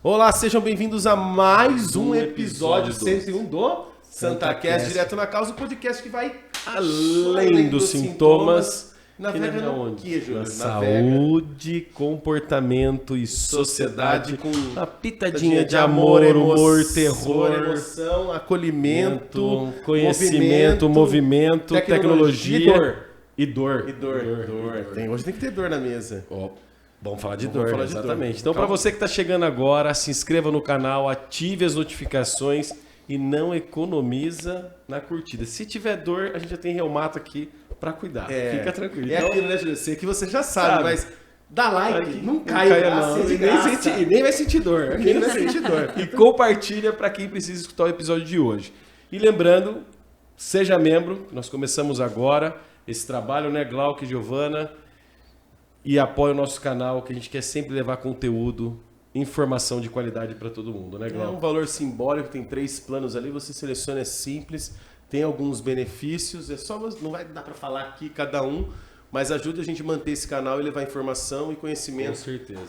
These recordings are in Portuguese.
Olá, sejam bem-vindos a mais um episódio 101 do SantaCast, direto na causa, o podcast que vai além dos sintomas. Navega no quê, Júlio? Na saúde, comportamento e sociedade, com uma pitadinha de amor, humor, terror, emoção, acolhimento, conhecimento, movimento, tecnologia e dor. Hoje tem que ter dor na mesa. Vamos falar de dor, exatamente. Então, para você que está chegando agora, se inscreva no canal, ative as notificações e não economiza na curtida. Se tiver dor, a gente já tem reumato aqui para cuidar. Fica tranquilo. É então, aquilo, né, Júlio? Sei que você já sabe, mas dá like, não cai não. E nem vai sentir dor. E compartilha para quem precisa escutar o episódio de hoje. E lembrando, seja membro, nós começamos agora esse trabalho, né, Glauco e Giovana? E apoie o nosso canal, que a gente quer sempre levar conteúdo, informação de qualidade para todo mundo, né, Glauco? É um valor simbólico, tem 3 planos ali, você seleciona, é simples, tem alguns benefícios, não vai dar para falar aqui cada um, mas ajuda a gente a manter esse canal e levar informação e conhecimento. Com certeza.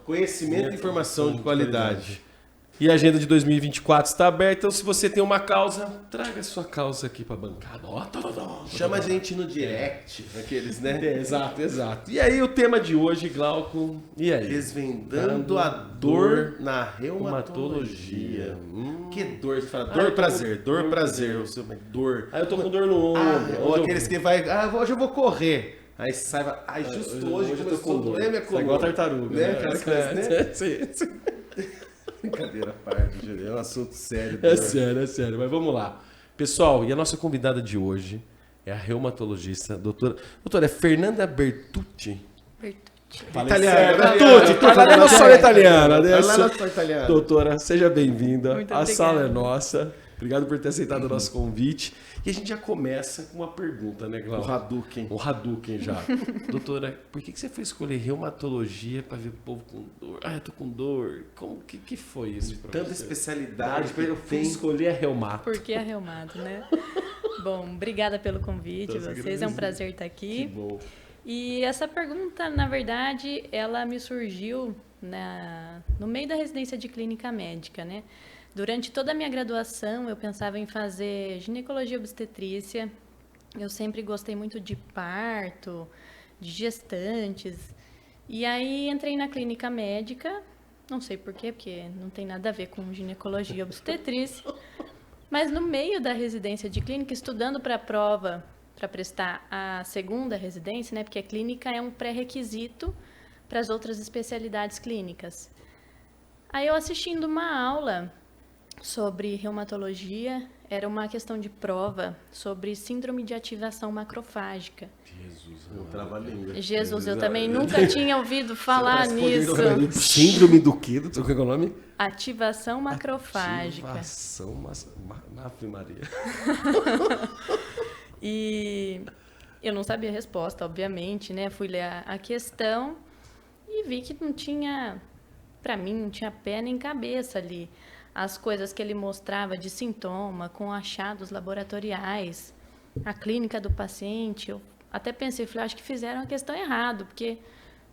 Conhecimento e informação de qualidade. E a agenda de 2024 está aberta, então se você tem uma causa, traga a sua causa aqui para a bancada. Chama a gente no direct, aqueles, né? Exato. E aí o tema de hoje, Glauco, e aí? Desvendando a dor na reumatologia. Que dor? Você fala dor, prazer. Dor. Aí eu tô com dor no ombro. Ou aqueles que vai, hoje eu vou correr. Aí sai, justo hoje eu tô com dor. Minha coluna. Igual tartaruga. Né? Aquelas coisas, né? Sim. Brincadeira à parte, Júlio. É um assunto sério. É sério. Mas vamos lá. Pessoal, e a nossa convidada de hoje é a reumatologista, doutora Fernanda Bertucci. Italiana. Parla não só italiana. Italiana. Doutora, seja bem-vinda. Muito a obrigada. Sala é nossa. Obrigado por ter aceitado o nosso convite. E a gente já começa com uma pergunta, né, Glauco? O Hadouken já. Doutora, por que você foi escolher reumatologia para ver o povo com dor? Eu tô com dor. Que foi isso pra Tanta você? especialidade. Eu fui escolher a reumato. Por que a reumato, né? Bom, obrigada pelo convite, vocês. É um prazer estar aqui. Que bom. E essa pergunta, na verdade, ela me surgiu no meio da residência de clínica médica, né? Durante toda a minha graduação, eu pensava em fazer ginecologia e obstetrícia. Eu sempre gostei muito de parto, de gestantes. E aí entrei na clínica médica, não sei por quê, porque não tem nada a ver com ginecologia e obstetrícia. Mas no meio da residência de clínica, estudando para a prova, para prestar a segunda residência, né? Porque a clínica é um pré-requisito para as outras especialidades clínicas. Aí eu assistindo uma aula sobre reumatologia, era uma questão de prova sobre síndrome de ativação macrofágica. Jesus, eu também nunca tinha ouvido falar nisso. Síndrome do quê? Qual é o nome? Ativação macrofágica. Ativação Ave Maria. E eu não sabia a resposta, obviamente, né? Fui ler a questão e vi que não tinha, para mim, não tinha pé nem cabeça ali. As coisas que ele mostrava de sintoma, com achados laboratoriais, a clínica do paciente. Eu até pensei, acho que fizeram a questão errado, porque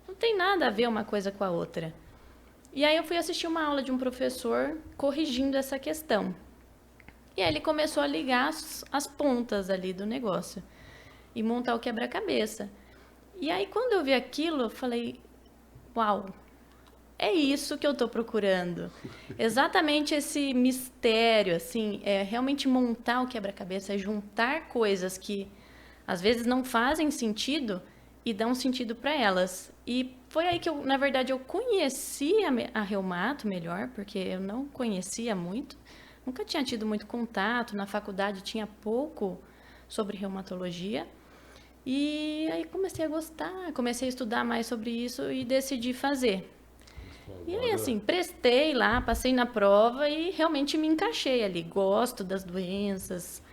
não tem nada a ver uma coisa com a outra. E aí eu fui assistir uma aula de um professor corrigindo essa questão. E aí ele começou a ligar as pontas ali do negócio e montar o quebra-cabeça. E aí quando eu vi aquilo, eu falei, uau, é isso que eu estou procurando. Exatamente esse mistério, assim, é realmente montar o quebra-cabeça, é juntar coisas que às vezes não fazem sentido e dão sentido para elas. E foi aí que na verdade, eu conheci a reumato melhor, porque eu não conhecia muito, nunca tinha tido muito contato, na faculdade tinha pouco sobre reumatologia. E aí comecei a gostar, comecei a estudar mais sobre isso e decidi fazer. E aí, assim, prestei lá, passei na prova e realmente me encaixei ali. Gosto das doenças,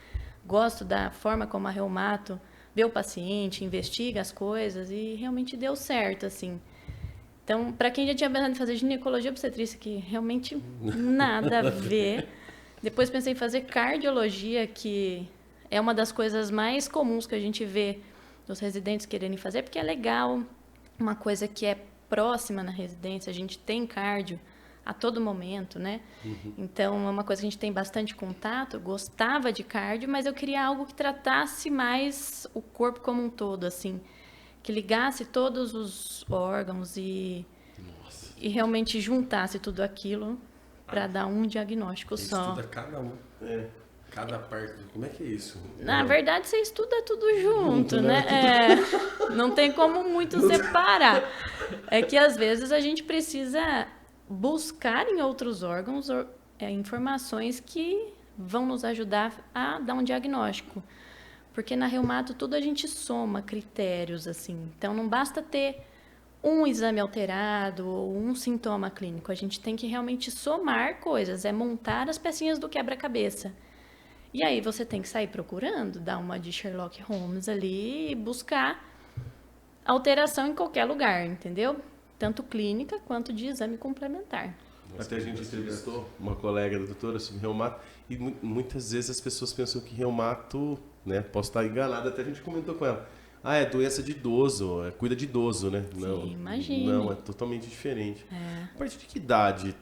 gosto da forma como a reumato vê o paciente, investiga as coisas e realmente deu certo, assim. Então, para quem já tinha pensado em fazer ginecologia e obstetrícia, que realmente nada a ver. Depois pensei em fazer cardiologia, que é uma das coisas mais comuns que a gente vê os residentes quererem fazer, porque é legal, uma coisa que é próxima na residência, a gente tem cardio a todo momento, né? Então, é uma coisa que a gente tem bastante contato. Eu gostava de cardio, mas eu queria algo que tratasse mais o corpo como um todo, assim. Que ligasse todos os órgãos e realmente juntasse tudo aquilo para dar um diagnóstico só. Estuda cada um. Cada parte. Como é que é isso? Na verdade, você estuda tudo junto, né? Não tem como muito separar. É que, às vezes, a gente precisa buscar em outros órgãos informações que vão nos ajudar a dar um diagnóstico. Porque na reumato tudo a gente soma critérios, assim. Então, não basta ter um exame alterado ou um sintoma clínico. A gente tem que realmente somar coisas, montar as pecinhas do quebra-cabeça. E aí você tem que sair procurando, dar uma de Sherlock Holmes ali e buscar alteração em qualquer lugar, entendeu? Tanto clínica quanto de exame complementar. Até a gente entrevistou uma colega da doutora sobre reumato e muitas vezes as pessoas pensam que reumato, né, posso estar enganado, até a gente comentou com ela, é doença de idoso, cuida de idoso, né? Sim, imagina. Não, é totalmente diferente. A partir de que idade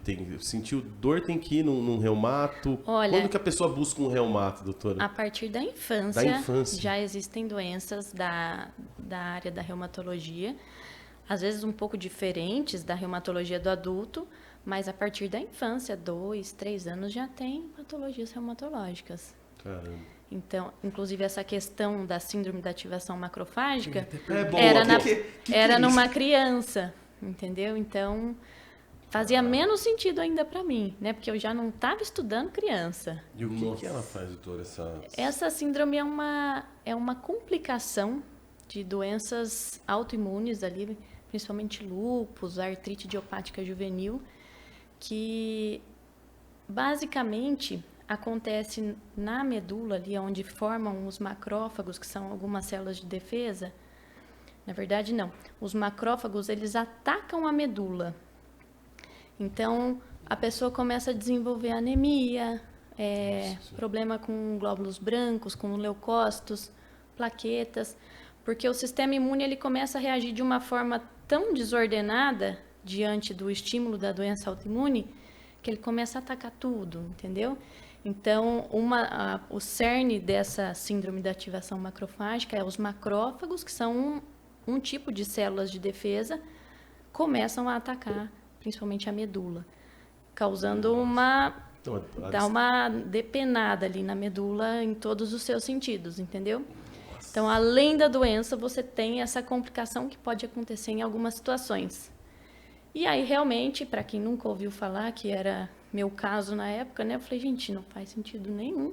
sentiu dor tem que ir num reumato? Olha, quando que a pessoa busca um reumato, doutora? A partir da infância. Já existem doenças da área da reumatologia, às vezes um pouco diferentes da reumatologia do adulto, mas a partir da infância, 2, 3 anos, já tem patologias reumatológicas. Caramba. Então, inclusive, essa questão da síndrome da ativação macrofágica era numa criança, entendeu? Então, fazia menos sentido ainda para mim, né? Porque eu já não estava estudando criança. E o que ela faz, doutora? Essa síndrome é uma complicação de doenças autoimunes ali, principalmente lúpus, artrite idiopática juvenil, que basicamente acontece na medula, ali onde formam os macrófagos, que são algumas células de defesa. Na verdade, não. Os macrófagos, eles atacam a medula. Então, a pessoa começa a desenvolver anemia, problema com glóbulos brancos, com leucócitos, plaquetas, porque o sistema imune ele começa a reagir de uma forma tão desordenada diante do estímulo da doença autoimune que ele começa a atacar tudo, entendeu? Então, o cerne dessa síndrome da ativação macrofágica é os macrófagos, que são um tipo de células de defesa, começam a atacar principalmente a medula, causando dá uma depenada ali na medula em todos os seus sentidos, entendeu? Então, além da doença, você tem essa complicação que pode acontecer em algumas situações. E aí, realmente, para quem nunca ouviu falar, que era meu caso na época, né? Eu falei, gente, não faz sentido nenhum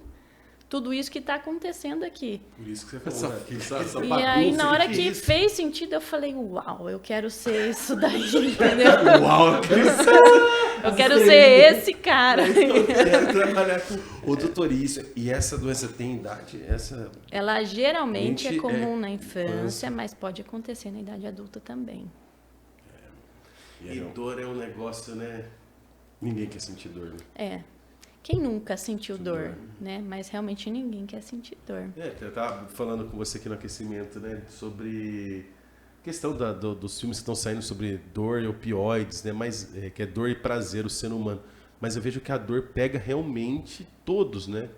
tudo isso que está acontecendo aqui. Por isso que você falou, essa e aí, na hora que fez sentido, eu falei, uau, eu quero ser isso daí, entendeu? Uau, eu quero ser esse cara. Eu quero trabalhar com o doutor, isso. E essa doença tem idade? Ela geralmente é comum na infância, mas pode acontecer na idade adulta também. E dor é um negócio, né? Ninguém quer sentir dor, né? Quem nunca sentiu dor, né? Mas realmente ninguém quer sentir dor. Eu estava falando com você aqui no aquecimento, né? Sobre a questão dos filmes que estão saindo sobre dor e opioides, né? Mas, que é dor e prazer, o ser humano. Mas eu vejo que a dor pega realmente todos, né?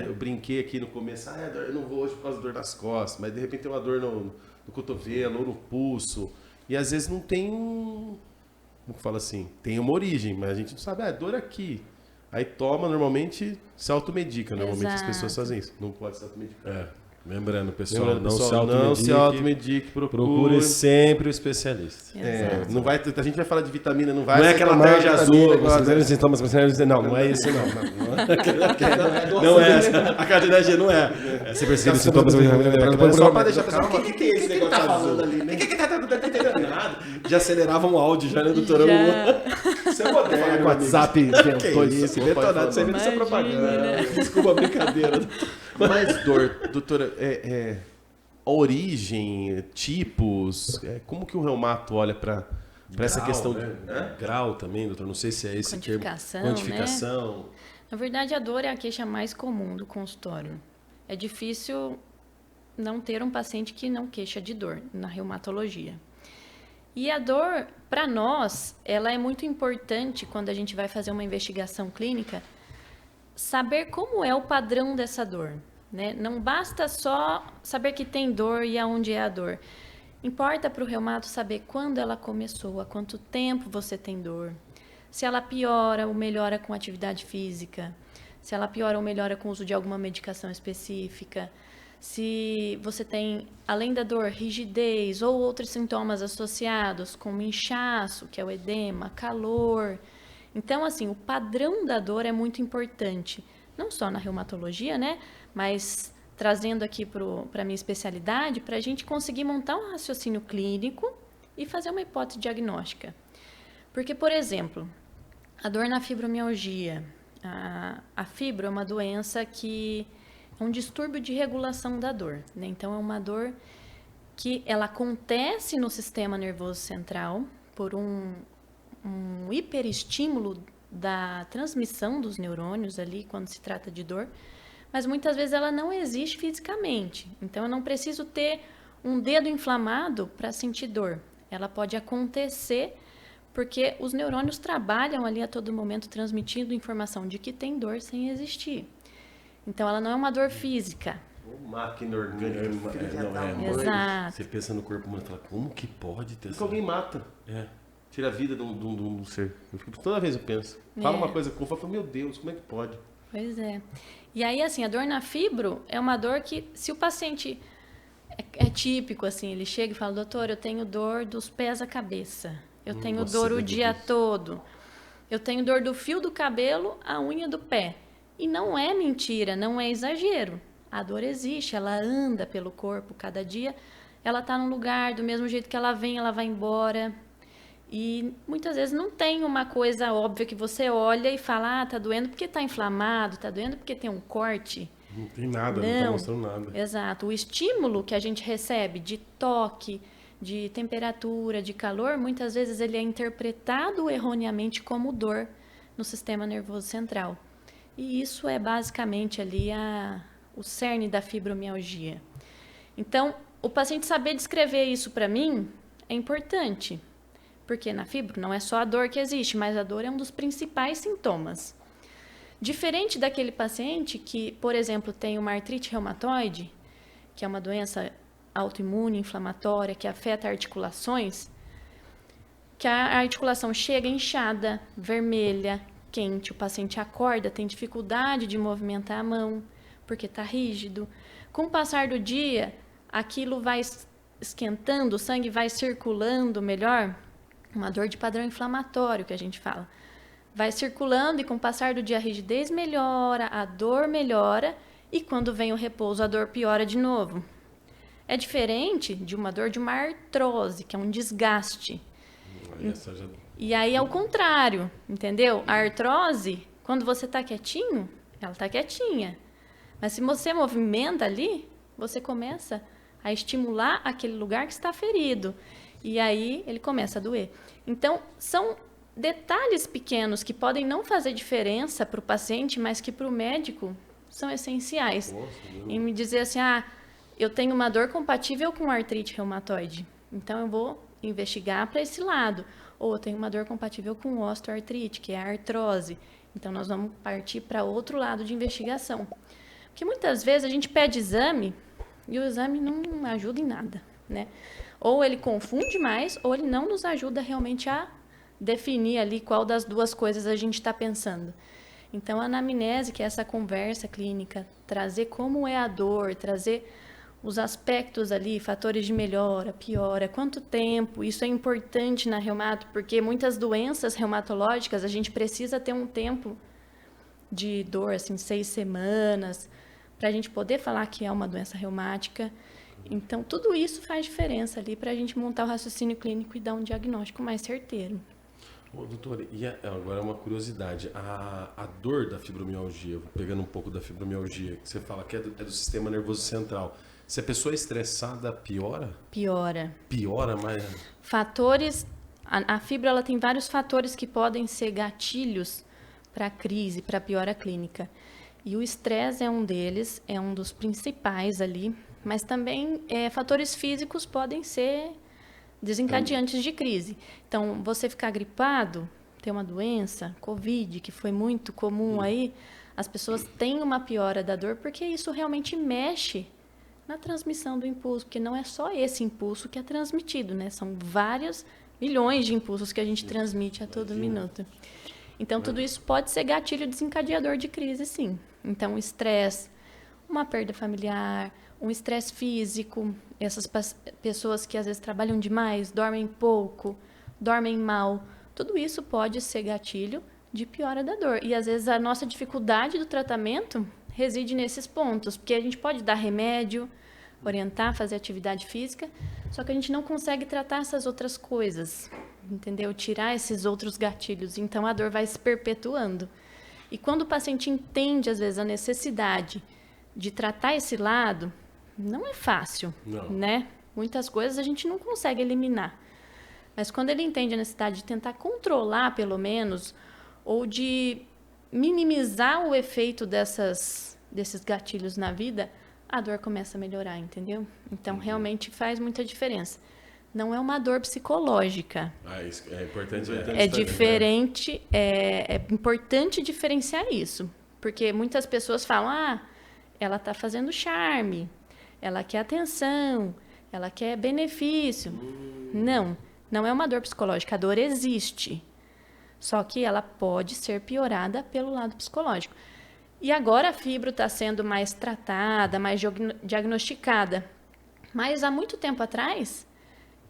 Eu brinquei aqui no começo, eu não vou hoje por causa da dor nas costas, mas de repente tem uma dor no cotovelo ou no pulso. E às vezes não tem como fala assim, tem uma origem, mas a gente não sabe, dor aqui. Aí toma, normalmente se automedica. Normalmente as pessoas fazem isso. Não pode se automedicar. Lembrando, pessoal, não se automedique, procure sempre o especialista. Não vai, a gente vai falar de vitamina, não vai... Não é aquela tarja azul, sintomas, não é isso não. Não é essa. A cardiologia não é. Você percebe os sintomas... Só para deixar a pessoa, o que é esse negócio tá falando ali? O que tá entendendo nada? Já acelerava um áudio, já, né, doutora? Você pode falar com o WhatsApp, inventou isso, detonado, você viu essa propaganda. Desculpa a brincadeira. Mas dor, doutora, a origem, tipos, como que o reumato olha para essa questão de grau também, doutor? Não sei se é esse termo. Quantificação. Né? Na verdade, a dor é a queixa mais comum do consultório. É difícil não ter um paciente que não queixa de dor na reumatologia. E a dor, para nós, ela é muito importante quando a gente vai fazer uma investigação clínica, saber como é o padrão dessa dor, né? Não basta só saber que tem dor e aonde é a dor. Importa para o reumato saber quando ela começou, há quanto tempo você tem dor, se ela piora ou melhora com atividade física, se ela piora ou melhora com o uso de alguma medicação específica, se você tem, além da dor, rigidez ou outros sintomas associados, como inchaço, que é o edema, calor. Então, assim, o padrão da dor é muito importante, não só na reumatologia, né? Mas trazendo aqui para a minha especialidade, para a gente conseguir montar um raciocínio clínico e fazer uma hipótese diagnóstica. Porque, por exemplo, a dor na fibromialgia. A fibro é uma doença que é um distúrbio de regulação da dor, né? Então, é uma dor que ela acontece no sistema nervoso central por um hiperestímulo da transmissão dos neurônios ali, quando se trata de dor, mas muitas vezes ela não existe fisicamente. Então, eu não preciso ter um dedo inflamado para sentir dor. Ela pode acontecer porque os neurônios trabalham ali a todo momento transmitindo informação de que tem dor sem existir. Então, ela não é uma dor física. Máquina orgânica. Exato. Você pensa no corpo humano e fala, como que pode ter Porque alguém mata. Tira a vida de um ser. Toda vez eu penso. Fala uma coisa com eu falo, meu Deus, como é que pode? Pois é. E aí, assim, a dor na fibro é uma dor que, se o paciente é típico, assim, ele chega e fala, doutor, eu tenho dor dos pés à cabeça. Eu tenho dor o dia todo. Eu tenho dor do fio do cabelo à unha do pé. E não é mentira, não é exagero. A dor existe, ela anda pelo corpo cada dia. Ela está num lugar, do mesmo jeito que ela vem, ela vai embora. E muitas vezes não tem uma coisa óbvia que você olha e fala, tá doendo porque tá inflamado, tá doendo porque tem um corte. Não tem nada, não tá mostrando nada. Exato. O estímulo que a gente recebe de toque, de temperatura, de calor, muitas vezes ele é interpretado erroneamente como dor no sistema nervoso central. E isso é basicamente ali o cerne da fibromialgia. Então, o paciente saber descrever isso para mim é importante. Porque na fibro não é só a dor que existe, mas a dor é um dos principais sintomas. Diferente daquele paciente que, por exemplo, tem uma artrite reumatoide, que é uma doença autoimune, inflamatória, que afeta articulações, que a articulação chega inchada, vermelha, quente, o paciente acorda, tem dificuldade de movimentar a mão, porque está rígido. Com o passar do dia, aquilo vai esquentando, o sangue vai circulando melhor, uma dor de padrão inflamatório que a gente fala. Vai circulando e com o passar do dia a rigidez melhora, a dor melhora e quando vem o repouso a dor piora de novo. É diferente de uma dor de uma artrose, que é um desgaste. E aí é o contrário, entendeu? A artrose, quando você está quietinho, ela está quietinha. Mas se você movimenta ali, você começa a estimular aquele lugar que está ferido. E aí ele começa a doer. Então, são detalhes pequenos que podem não fazer diferença para o paciente, mas que para o médico são essenciais. Em me dizer assim, eu tenho uma dor compatível com artrite reumatoide, então eu vou investigar para esse lado. Ou eu tenho uma dor compatível com osteoartrite, que é a artrose. Então, nós vamos partir para outro lado de investigação. Porque muitas vezes a gente pede exame e o exame não ajuda em nada, né? Ou ele confunde mais, ou ele não nos ajuda realmente a definir ali qual das duas coisas a gente está pensando. Então, a anamnese, que é essa conversa clínica, trazer como é a dor, trazer os aspectos ali, fatores de melhora, piora, quanto tempo, isso é importante na reumato, porque muitas doenças reumatológicas a gente precisa ter um tempo de dor, assim, 6 semanas, para a gente poder falar que é uma doença reumática. Então, tudo isso faz diferença ali para a gente montar o raciocínio clínico e dar um diagnóstico mais certeiro. Ô, doutora, e agora uma curiosidade, a dor da fibromialgia, pegando um pouco da fibromialgia, que você fala que é do sistema nervoso central, se a pessoa é estressada, piora? Piora. Piora, mas... Fatores, a fibra ela tem vários fatores que podem ser gatilhos para a crise, para a piora clínica. E o estresse é um deles, é um dos principais ali, mas também fatores físicos podem ser desencadeantes de crise. Então, você ficar gripado, ter uma doença, Covid, que foi muito comum aí, as pessoas têm uma piora da dor porque isso realmente mexe na transmissão do impulso, porque não é só esse impulso que é transmitido, né? São vários milhões de impulsos que a gente transmite a todo minuto. Então, tudo isso pode ser gatilho desencadeador de crise, sim. Então, o estresse, uma perda familiar, um estresse físico, essas pessoas que às vezes trabalham demais, dormem pouco, dormem mal, tudo isso pode ser gatilho de piora da dor. E às vezes a nossa dificuldade do tratamento reside nesses pontos, porque a gente pode dar remédio, orientar, fazer atividade física, só que a gente não consegue tratar essas outras coisas, entendeu? Tirar esses outros gatilhos. Então a dor vai se perpetuando. E quando o paciente entende, às vezes, a necessidade de tratar esse lado, não é fácil, né? Muitas coisas a gente não consegue eliminar. Mas quando ele entende a necessidade de tentar controlar, pelo menos, ou de minimizar o efeito desses gatilhos na vida, a dor começa a melhorar, entendeu? Então, realmente faz muita diferença. Não é uma dor psicológica. Isso é importante. É diferente, é importante diferenciar isso. Porque muitas pessoas falam, ela está fazendo charme, ela quer atenção, ela quer benefício. Não é uma dor psicológica, a dor existe. Só que ela pode ser piorada pelo lado psicológico. E agora a fibro está sendo mais tratada, mais diagnosticada. Mas há muito tempo atrás,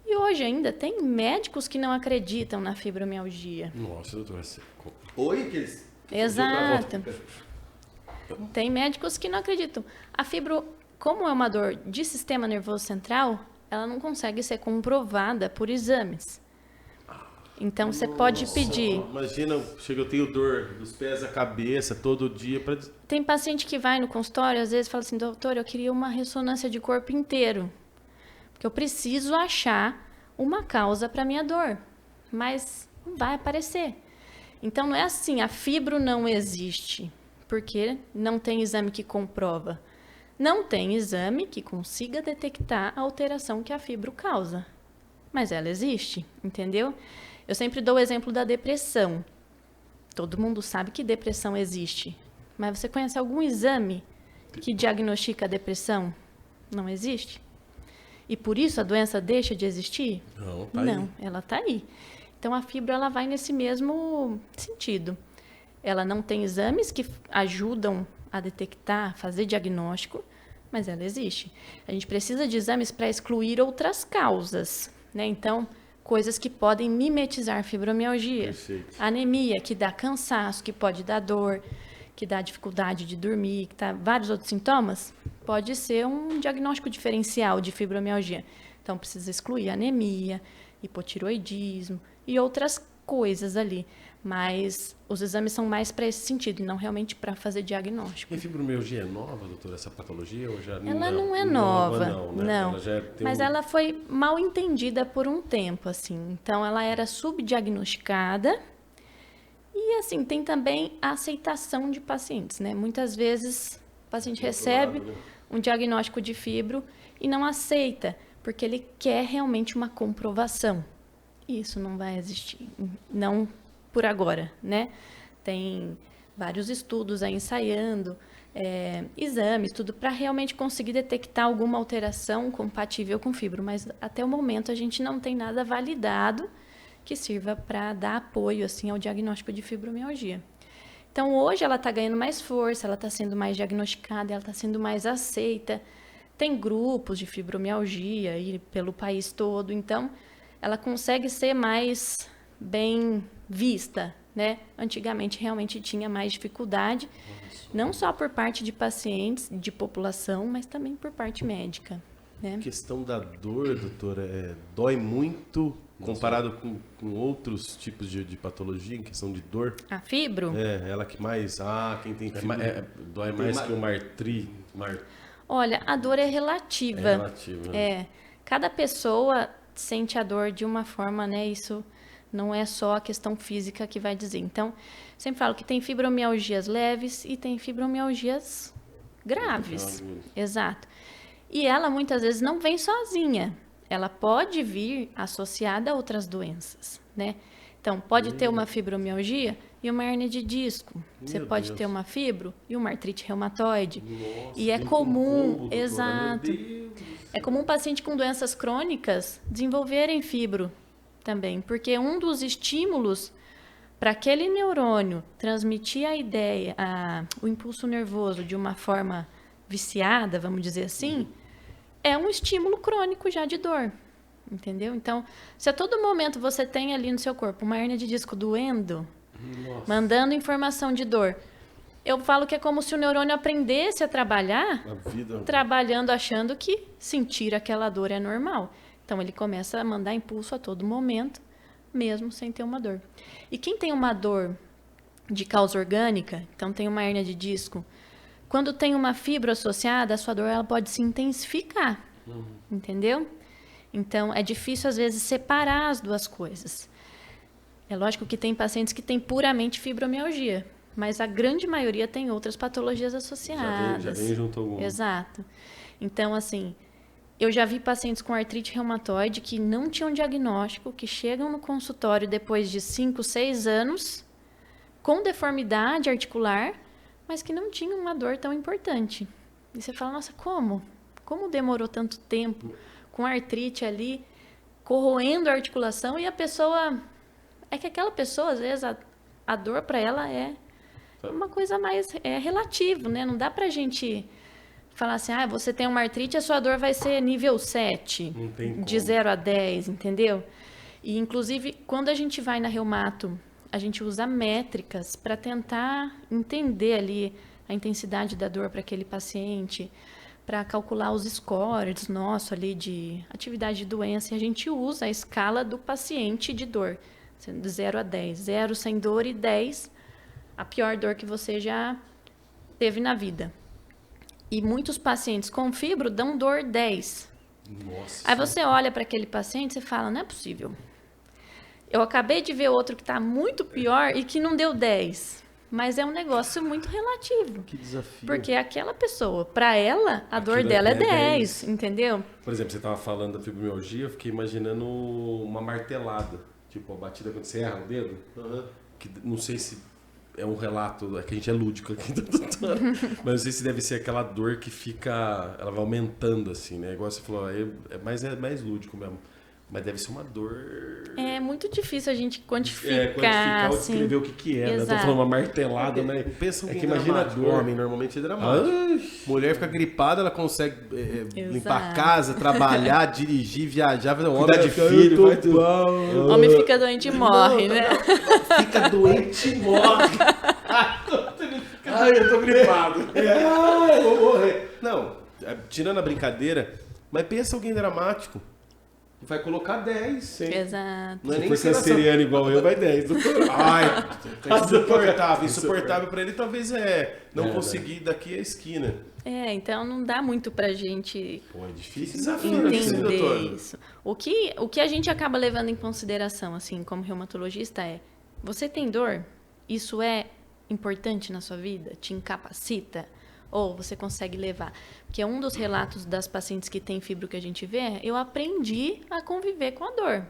e hoje ainda, tem médicos que não acreditam na fibromialgia. Nossa, doutora. Oi, Exato. Tem médicos que não acreditam. A fibro, como é uma dor de sistema nervoso central, ela não consegue ser comprovada por exames. Então, você pode pedir... Imagina, eu tenho dor dos pés à cabeça todo dia. Tem paciente que vai no consultório, às vezes, fala assim, doutor, eu queria uma ressonância de corpo inteiro. Porque eu preciso achar uma causa para minha dor. Mas não vai aparecer. Então, não é assim, a fibro não existe, porque não tem exame que comprova. Não tem exame que consiga detectar a alteração que a fibro causa. Mas ela existe, entendeu? Eu sempre dou o exemplo da depressão. Todo mundo sabe que depressão existe. Mas você conhece algum exame que diagnostica a depressão? Não existe. E por isso a doença deixa de existir? Não, ela está aí. Então a fibro ela vai nesse mesmo sentido. Ela não tem exames que ajudam a detectar, fazer diagnóstico, mas ela existe. A gente precisa de exames para excluir outras causas, né? Então, coisas que podem mimetizar fibromialgia. Perfeito. Anemia, que dá cansaço, que pode dar dor, que dá dificuldade de dormir, que dá vários outros sintomas, pode ser um diagnóstico diferencial de fibromialgia. Então, precisa excluir anemia, hipotiroidismo e outras coisas ali. Mas os exames são mais para esse sentido, não realmente para fazer diagnóstico. E a fibromialgia é nova, doutora, essa patologia? Ou já Ela não é nova, né? Ela já mas ela foi mal entendida por um tempo, assim. Então, ela era subdiagnosticada e, assim, tem também a aceitação de pacientes, né? Muitas vezes o paciente recebe um diagnóstico de fibro e não aceita, porque ele quer realmente uma comprovação. E isso não vai existir, não por agora, né? Tem vários estudos aí ensaiando, exames, tudo para realmente conseguir detectar alguma alteração compatível com fibro, mas até o momento a gente não tem nada validado que sirva para dar apoio assim ao diagnóstico de fibromialgia. Então hoje ela está ganhando mais força, ela está sendo mais diagnosticada, ela está sendo mais aceita. Tem grupos de fibromialgia aí pelo país todo, então ela consegue ser mais bem vista, né? Antigamente realmente tinha mais dificuldade, não só por parte de pacientes, de população, mas também por parte médica, né? A questão da dor, doutora, dói muito comparado com outros tipos de patologia em questão de dor? A fibro? Ela que mais... quem tem fibro... dói mais que uma artrite. Olha, a dor é relativa. É relativa. Né? Cada pessoa sente a dor de uma forma, né? Isso não é só a questão física que vai dizer. Então, sempre falo que tem fibromialgias leves e tem fibromialgias graves. Exato. E ela, muitas vezes, não vem sozinha. ela pode vir associada a outras doenças, né? Então, pode ter uma fibromialgia e uma hérnia de disco. Você pode ter uma fibro e uma artrite reumatoide. Nossa, e é vem comum, com combo, exato. doutora, meu Deus. É comum paciente com doenças crônicas desenvolverem fibro também, porque um dos estímulos para aquele neurônio transmitir a ideia, o impulso nervoso de uma forma viciada, vamos dizer assim, é um estímulo crônico já de dor. Entendeu? Então, se a todo momento você tem ali no seu corpo uma hérnia de disco doendo, mandando informação de dor, eu falo que é como se o neurônio aprendesse a trabalhar, trabalhando achando que sentir aquela dor é normal. Então, ele começa a mandar impulso a todo momento, mesmo sem ter uma dor. E quem tem uma dor de causa orgânica, então tem uma hérnia de disco, quando tem uma fibra associada, a sua dor ela pode se intensificar. Entendeu? Então, é difícil, às vezes, separar as duas coisas. É lógico que tem pacientes que têm puramente fibromialgia, mas a grande maioria tem outras patologias associadas. Já vem junto alguma. Exato. Então, assim, eu já vi pacientes com artrite reumatoide que não tinham diagnóstico, que chegam no consultório depois de 5, 6 anos, com deformidade articular, mas que não tinham uma dor tão importante. E você fala, nossa, como? Como demorou tanto tempo? Com artrite ali, corroendo a articulação, e a pessoa... É que aquela pessoa, às vezes, a dor para ela é uma coisa mais relativo, né? Não dá pra gente falar assim, você tem uma artrite, a sua dor vai ser nível 7, de 0 a 10, entendeu? E, inclusive, quando a gente vai na reumato, a gente usa métricas para tentar entender ali a intensidade da dor para aquele paciente, para calcular os scores nosso ali de atividade de doença, e a gente usa a escala do paciente de dor, de 0 a 10. 0 sem dor e 10 a pior dor que você já teve na vida. E muitos pacientes com fibro dão dor 10. Nossa. Aí você olha para aquele paciente e fala, não é possível. Eu acabei de ver outro que está muito pior e que não deu 10. Mas é um negócio muito relativo. Que desafio. Porque aquela pessoa, para ela, a dor dela é 10, entendeu? Por exemplo, você estava falando da fibromialgia, eu fiquei imaginando uma martelada. Tipo, a batida quando você erra o dedo. Que não sei se é um relato, é que a gente é lúdico aqui, mas não sei se deve ser aquela dor que fica, ela vai aumentando assim, né? Igual você falou, é mais lúdico mesmo. Mas deve ser uma dor... É muito difícil a gente quantificar, ou assim. descrever o que é, né? Exato. Tô falando uma martelada, né? Pensa que imagina a dor. Homem normalmente é dramático. Mulher fica gripada, ela consegue limpar a casa, trabalhar, dirigir, viajar, fazer cuidar de filho, vai tudo. Homem fica doente e morre, né? Fica doente e morre. Ai, eu tô gripado. Eu vou morrer. Não, tirando a brincadeira, mas pensa alguém dramático. Vai colocar 10. Sim. Exato. Não é se nem for canceriano igual eu, vai 10. Ai, insuportável. Insuportável pra ele talvez não conseguir ir daqui à esquina. Então não dá muito pra gente é difícil desafio, entender isso. O que a gente acaba levando em consideração, assim, como reumatologista, você tem dor? Isso é importante na sua vida? Te incapacita? Ou você consegue levar? Porque um dos relatos das pacientes que têm fibro que a gente vê, eu aprendi a conviver com a dor.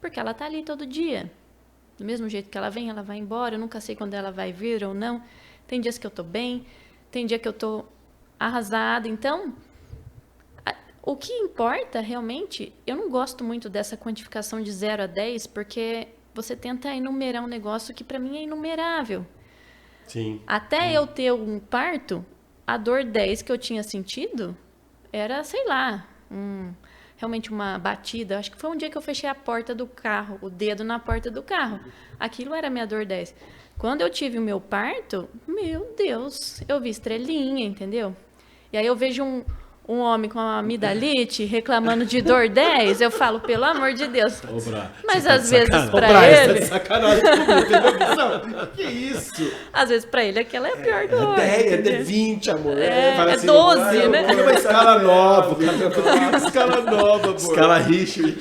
Porque ela tá ali todo dia. Do mesmo jeito que ela vem, ela vai embora. Eu nunca sei quando ela vai vir ou não. Tem dias que eu tô bem, tem dia que eu tô arrasada. Então, o que importa realmente, eu não gosto muito dessa quantificação de 0 a 10, porque você tenta enumerar um negócio que para mim é inumerável. Sim. Até eu ter um parto, a dor 10 que eu tinha sentido era, sei lá, realmente uma batida. Acho que foi um dia que eu fechei a porta do carro, o dedo na porta do carro. Aquilo era minha dor 10. Quando eu tive o meu parto, meu Deus, eu vi estrelinha, entendeu? E aí eu vejo um homem com uma amidalite reclamando de dor 10, eu falo, pelo amor de Deus. Mas às vezes pra ele... sacanagem comigo, entendeu? Que isso? Às vezes pra ele aquela é a pior dor. É 20, amor. É 12, né? Tem uma escala nova, uma escala nova, pô. Escala Richard.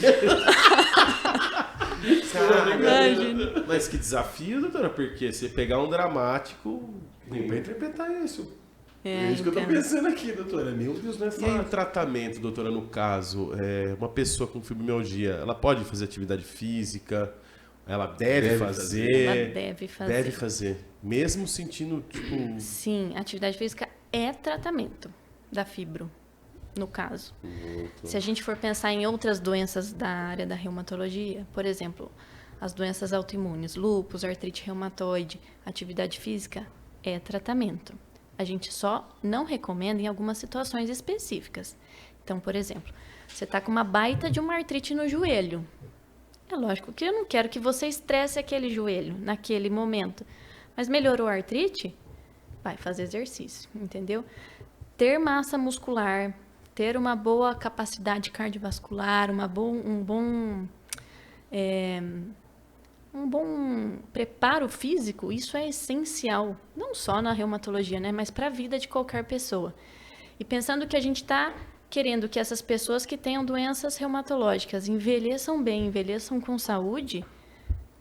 Imagina. Mas que desafio, doutora, porque você pegar um dramático... Nem pra interpretar isso. É isso que eu tô pensando aqui, doutora. Meu Deus, não é fácil. E aí o tratamento, doutora, no caso, uma pessoa com fibromialgia, ela pode fazer atividade física? Ela deve fazer? Ela deve fazer. Deve fazer. Mesmo sentindo, tipo... Sim, atividade física é tratamento da fibro, no caso. Se a gente for pensar em outras doenças da área da reumatologia, por exemplo, as doenças autoimunes, lúpus, artrite reumatoide, atividade física é tratamento. A gente só não recomenda em algumas situações específicas. Então, por exemplo, você está com uma baita de uma artrite no joelho. É lógico que eu não quero que você estresse aquele joelho naquele momento. Mas melhorou a artrite? Vai fazer exercício, entendeu? Ter massa muscular, ter uma boa capacidade cardiovascular, um bom preparo físico, isso é essencial. Não só na reumatologia, né? Mas para a vida de qualquer pessoa. E pensando que a gente está querendo que essas pessoas que tenham doenças reumatológicas envelheçam bem, envelheçam com saúde,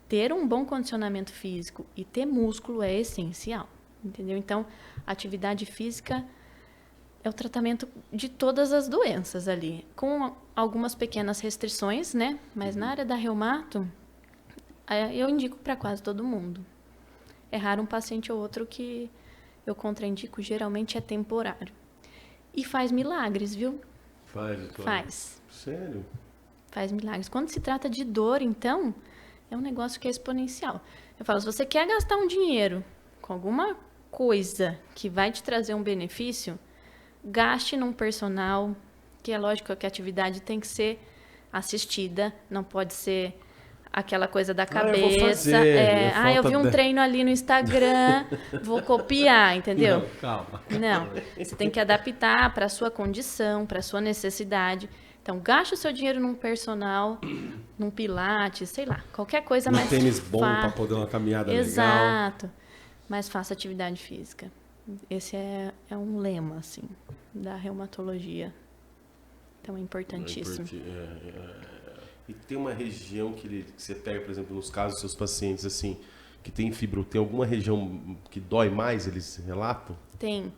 ter um bom condicionamento físico e ter músculo é essencial, entendeu? Então, atividade física é o tratamento de todas as doenças ali, com algumas pequenas restrições, né? Mas na área da reumato, eu indico para quase todo mundo. É raro um paciente ou outro que eu contraindico, geralmente é temporário. E faz milagres, viu? Faz. Sério? Faz milagres. Quando se trata de dor, então, é um negócio que é exponencial. Eu falo, se você quer gastar um dinheiro com alguma coisa que vai te trazer um benefício, gaste num personal, que é lógico que a atividade tem que ser assistida, não pode ser aquela coisa da cabeça. Eu vi um treino ali no Instagram, vou copiar, entendeu? Não, calma. Não, você tem que adaptar para a sua condição, para a sua necessidade. Então, gaste o seu dinheiro num personal, num pilates, sei lá, qualquer coisa mais... tênis bom para poder uma caminhada legal. Exato. Mas faça atividade física. Esse é um lema, assim, da reumatologia. Então, é importantíssimo. E tem uma região que você pega, por exemplo, nos casos dos seus pacientes, assim, que tem fibro, tem alguma região que dói mais, eles relatam? Tem.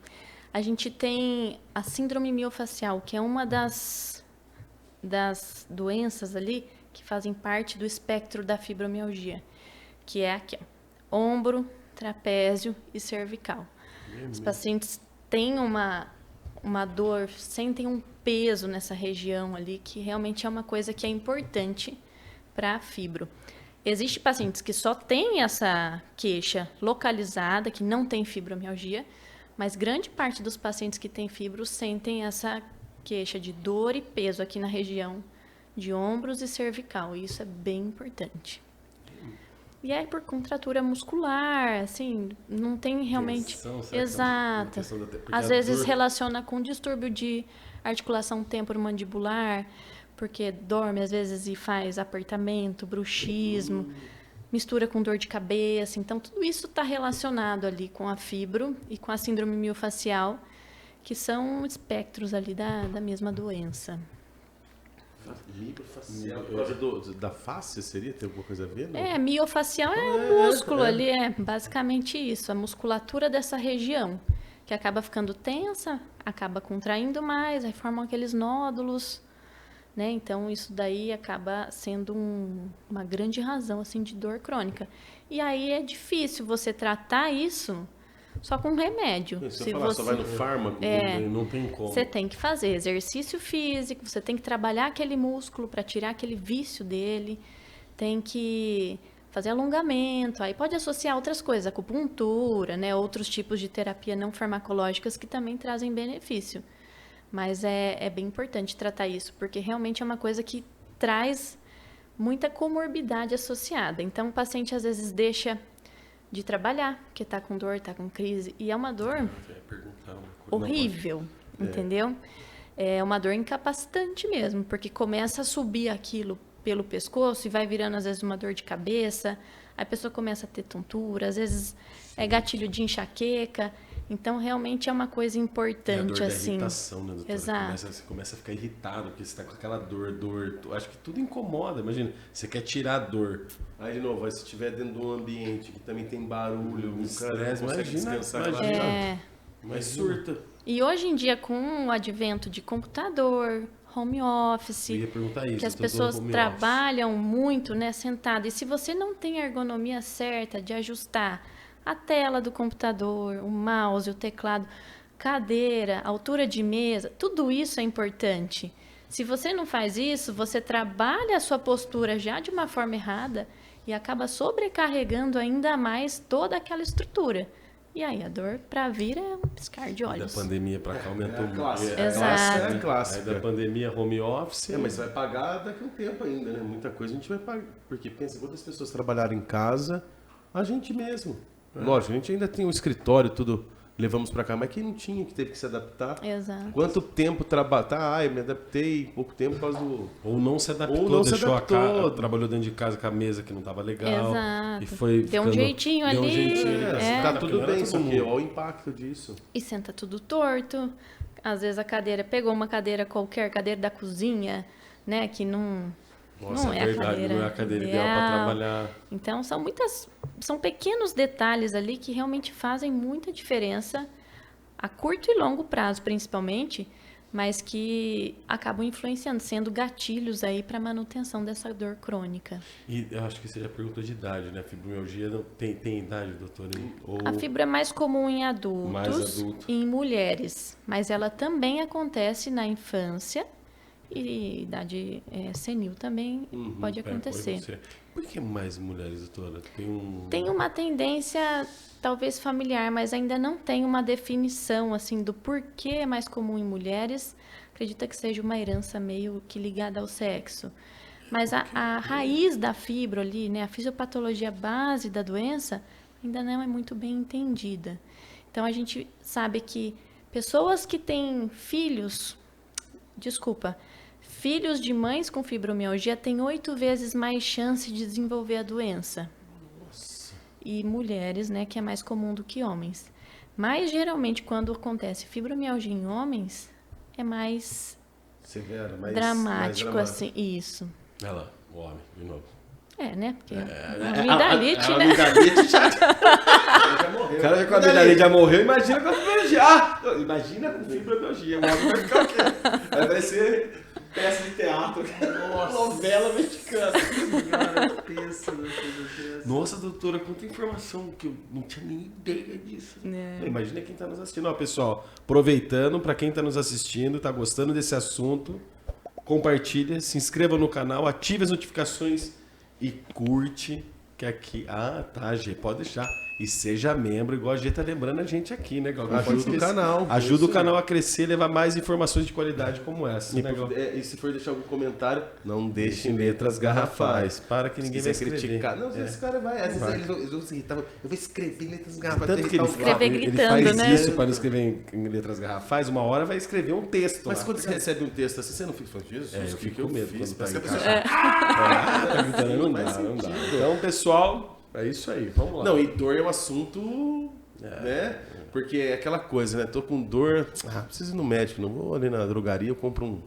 A gente tem a síndrome miofacial, que é uma das doenças ali que fazem parte do espectro da fibromialgia, que é aqui, ó, ombro, trapézio e cervical. Os pacientes têm uma dor, sentem um peso nessa região ali, que realmente é uma coisa que é importante para a fibro. Existem pacientes que só têm essa queixa localizada, que não tem fibromialgia, mas grande parte dos pacientes que têm fibro sentem essa queixa de dor e peso aqui na região de ombros e cervical, e isso é bem importante. E é por contratura muscular, assim, não tem realmente... Exato. Às vezes relaciona com distúrbio de articulação temporomandibular, porque dorme às vezes e faz apertamento, bruxismo, mistura com dor de cabeça. Então, tudo isso está relacionado ali com a fibro e com a síndrome miofacial, que são espectros ali da mesma doença. Miofacial. Por causa da face, seria? Tem alguma coisa a ver? Não? Miofacial é o músculo ali, é basicamente isso, a musculatura dessa região, que acaba ficando tensa, acaba contraindo mais, aí formam aqueles nódulos, né? Então, isso daí acaba sendo uma grande razão, assim, de dor crônica. E aí é difícil você tratar isso só com remédio. Se você só vai no fármaco, não tem como. Você tem que fazer exercício físico, você tem que trabalhar aquele músculo para tirar aquele vício dele, tem que fazer alongamento, aí pode associar outras coisas, acupuntura, né, outros tipos de terapia não farmacológicas que também trazem benefício. Mas é bem importante tratar isso, porque realmente é uma coisa que traz muita comorbidade associada. Então, o paciente às vezes deixa de trabalhar, porque está com dor, está com crise, e é uma dor horrível, entendeu? É uma dor incapacitante mesmo, porque começa a subir aquilo pelo pescoço e vai virando às vezes uma dor de cabeça, a pessoa começa a ter tontura, às vezes é gatilho de enxaqueca, então realmente é uma coisa importante, é a dor assim. Da irritação, né, doutora? Exato. Você começa a ficar irritado, porque você está com aquela dor, acho que tudo incomoda, imagina, você quer tirar a dor, aí de novo, se estiver dentro de um ambiente que também tem barulho, o cara não consegue descansar. Mas surta. E hoje em dia, com o advento de computador, home office, Eu ia perguntar isso, que as todo pessoas home trabalham muito, né, sentado. E se você não tem a ergonomia certa de ajustar a tela do computador, o mouse, o teclado, cadeira, altura de mesa, tudo isso é importante. Se você não faz isso, você trabalha a sua postura já de uma forma errada e acaba sobrecarregando ainda mais toda aquela estrutura. E aí a dor para vir é um piscar de olhos. Da pandemia para cá aumentou muito. clássica. Exato. É a clássica. Aí da pandemia, home office. Mas você vai pagar daqui a um tempo ainda, né? Muita coisa a gente vai pagar. Porque pensa, quantas pessoas trabalharam em casa, a gente mesmo. Lógico, a gente ainda tem um escritório, tudo levamos para cá, mas quem não tinha, que teve que se adaptar. Exato. Quanto tempo trabalhar? Eu me adaptei pouco tempo por causa do... Ou não se adaptou, Ou não se deixou adaptou. a casa, trabalhou dentro de casa com a mesa que não estava legal. Exato. E foi Deu um ficando- jeitinho deu um ali. jeitinho. É. Tá tudo Bacana, bem, todo só que mundo. olha o impacto disso. E senta tudo torto. Às vezes a cadeira pegou uma cadeira qualquer, cadeira da cozinha, né, que não Nossa, não é é verdade, a cadeira não é a cadeira ideal para trabalhar. Então são pequenos detalhes ali que realmente fazem muita diferença a curto e longo prazo, principalmente, mas que acabam influenciando, sendo gatilhos aí para manutenção dessa dor crônica. E eu acho que você já perguntou de idade, né? Fibromialgia não tem idade, doutora? Ou... A fibra é mais comum em Mais adultos adulto. e em mulheres, mas ela também acontece na infância e idade senil também pode acontecer. Por que mais mulheres, doutora? Tem uma tendência talvez familiar, mas ainda não tem uma definição assim do porquê é mais comum em mulheres. Acredita que seja uma herança meio que ligada ao sexo. Mas a raiz da fibro ali, né, a fisiopatologia base da doença, ainda não é muito bem entendida. Então a gente sabe que pessoas que têm filhos de mães com fibromialgia têm 8 vezes mais chance de desenvolver a doença. E mulheres, né, que é mais comum do que homens. Mas, geralmente, quando acontece fibromialgia em homens, é mais Severa, mais dramático, mais assim. Isso. Olha lá, o homem, de novo. Né? Porque amidalite, a né? amidalite já morreu. O cara já com a amidalite já morreu, imagina com a fibromialgia. Imagina com fibromialgia. O homem vai ficar o quê? Vai parecer peça de teatro. Novela mexicana. Nossa, doutora, quanta informação que eu não tinha nem ideia disso. Imagina quem está nos assistindo. Ó, pessoal, aproveitando, para quem está nos assistindo, está gostando desse assunto, compartilha, se inscreva no canal, ative as notificações e curte, que aqui... Ah, tá, Gê, pode deixar. E seja membro, igual a Gê tá lembrando a gente aqui, né, Gal? Ajuda o canal. Ajuda o Isso. canal a crescer e levar mais informações de qualidade como essa, né, Gal? E se for deixar algum comentário, não deixem Deixem letras garrafais, para que Se ninguém vai quiser escrever. criticar. Não, esse cara vai. Às vezes eles vão se irritar. Eu vou escrever em letras garrafais. Tanto que ele, Escrever ele gritando, faz né? isso para não escrever em letras garrafais, uma hora vai escrever um texto. Mas lá. quando você recebe um texto assim, você não fica falando, Jesus, eu o que fico eu com medo fiz? quando tá Parece em que a casa. pessoa- Tá gritando, não dá, não dá. Então, pessoal, é isso aí, vamos lá. Não, e dor é um assunto, né? Porque é aquela coisa, né? Tô com dor, preciso ir no médico, não vou ali na drogaria, eu compro um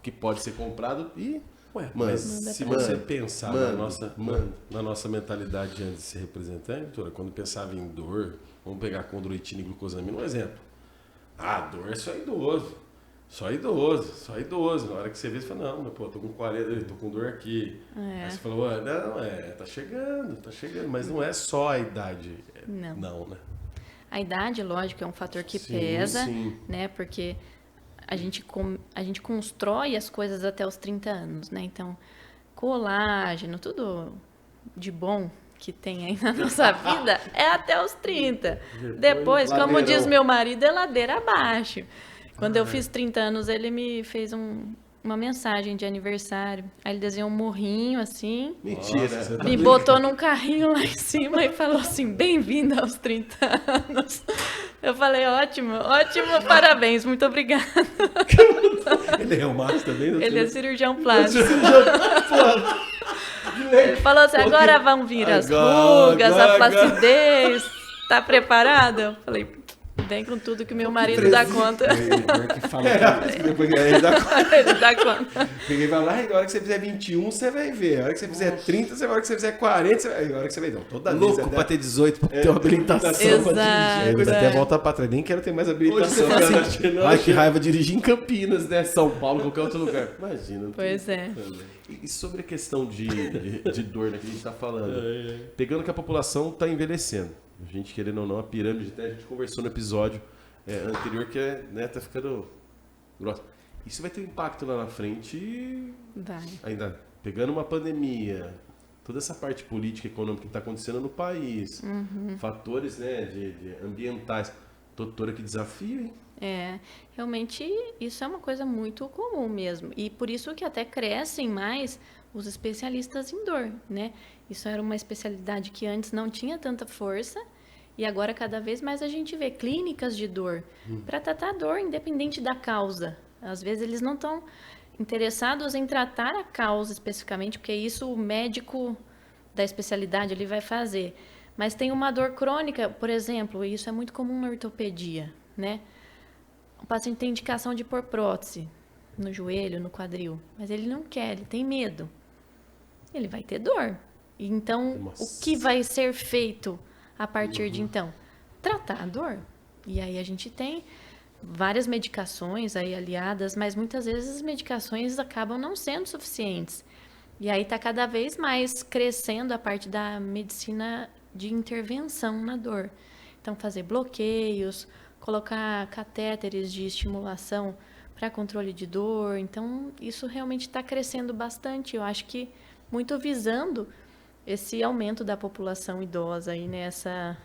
que pode ser comprado e... Ué, Mano, mas se mano, você pensar mano, na nossa mentalidade antes de ser representante, doutora, quando pensava em dor, vamos pegar condroitina e glucosamina, um exemplo. Dor é só idoso. Só idoso. Na hora que você vê, você fala, não, mas pô, tô com 40, tô com dor aqui. Aí você falou, tá chegando, mas não é só a idade. Não, né? A idade, lógico, é um fator que Sim, pesa, sim. né? Porque a gente constrói as coisas até os 30 anos, né? Então, colágeno, tudo de bom que tem aí na nossa vida é até os 30. Depois, como ladeirão. diz meu marido, é ladeira abaixo. Quando eu fiz 30 anos, ele me fez uma mensagem de aniversário. Aí ele desenhou um morrinho assim, Mentira. Nossa, me botou num carrinho lá em cima e falou assim, bem-vindo aos 30 anos. Eu falei, ótimo, parabéns, muito obrigada. Ele é reumático também, doutora? Ele é cirurgião plástico. Ele falou assim, agora vão vir as rugas, a flacidez. Tá preparado? Eu falei, Vem com tudo que o meu marido dá conta. Que fala que depois ele dá conta. Ele dá conta. Peguei e fala, a hora que você fizer 21, você vai ver. A hora que você fizer 30, a hora que você fizer 40, você vai... A hora que você vai... Não, toda vez... Louco pra ter 18, pra ter uma habilitação. Exato. Depois até volta pra trás. Nem quero ter mais habilitação. Ai, que raiva dirigir em Campinas, né? São Paulo, qualquer outro lugar. Imagina. Pois é. E sobre a questão de dor, né, que a gente tá falando. Pegando que a população tá envelhecendo. A gente, querendo ou não, a pirâmide, até a gente conversou no episódio anterior, que né, tá ficando grossa. Isso vai ter um impacto lá na frente, Vai. ainda pegando uma pandemia, toda essa parte política e econômica que está acontecendo no país, fatores, né, de ambientais. Doutora, que desafio, hein? Realmente isso é uma coisa muito comum mesmo. E por isso que até crescem mais os especialistas em dor, né? Isso era uma especialidade que antes não tinha tanta força e agora cada vez mais a gente vê clínicas de dor para tratar dor independente da causa. Às vezes eles não estão interessados em tratar a causa especificamente, porque isso o médico da especialidade ele vai fazer. Mas tem uma dor crônica, por exemplo, e isso é muito comum na ortopedia, né? O paciente tem indicação de pôr prótese no joelho, no quadril, mas ele não quer, ele tem medo. Ele vai ter dor. Então, o que vai ser feito a partir de então? Tratar a dor. E aí a gente tem várias medicações aí aliadas, mas muitas vezes as medicações acabam não sendo suficientes. E aí está cada vez mais crescendo a parte da medicina de intervenção na dor. Então, fazer bloqueios, colocar catéteres de estimulação para controle de dor. Então, isso realmente está crescendo bastante. Eu acho que muito visando esse aumento da população idosa aí, né? Essa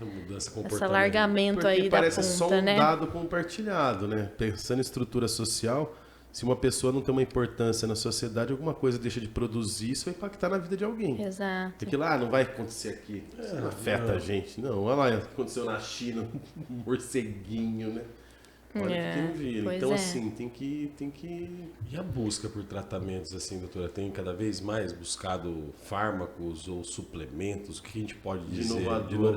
mudança esse alargamento Porque aí da parece ponta, só um né? dado compartilhado, né? Pensando em estrutura social, se uma pessoa não tem uma importância na sociedade, alguma coisa deixa de produzir, isso vai impactar na vida de alguém. Exato. Porque lá não vai acontecer aqui, isso não afeta a gente. Não, olha lá, aconteceu na China, um morceguinho, né? Olha que não vira. Pois Então, é. assim, tem que... E a busca por tratamentos, assim, doutora, tem cada vez mais buscado fármacos ou suplementos? O que a gente pode dizer de inovador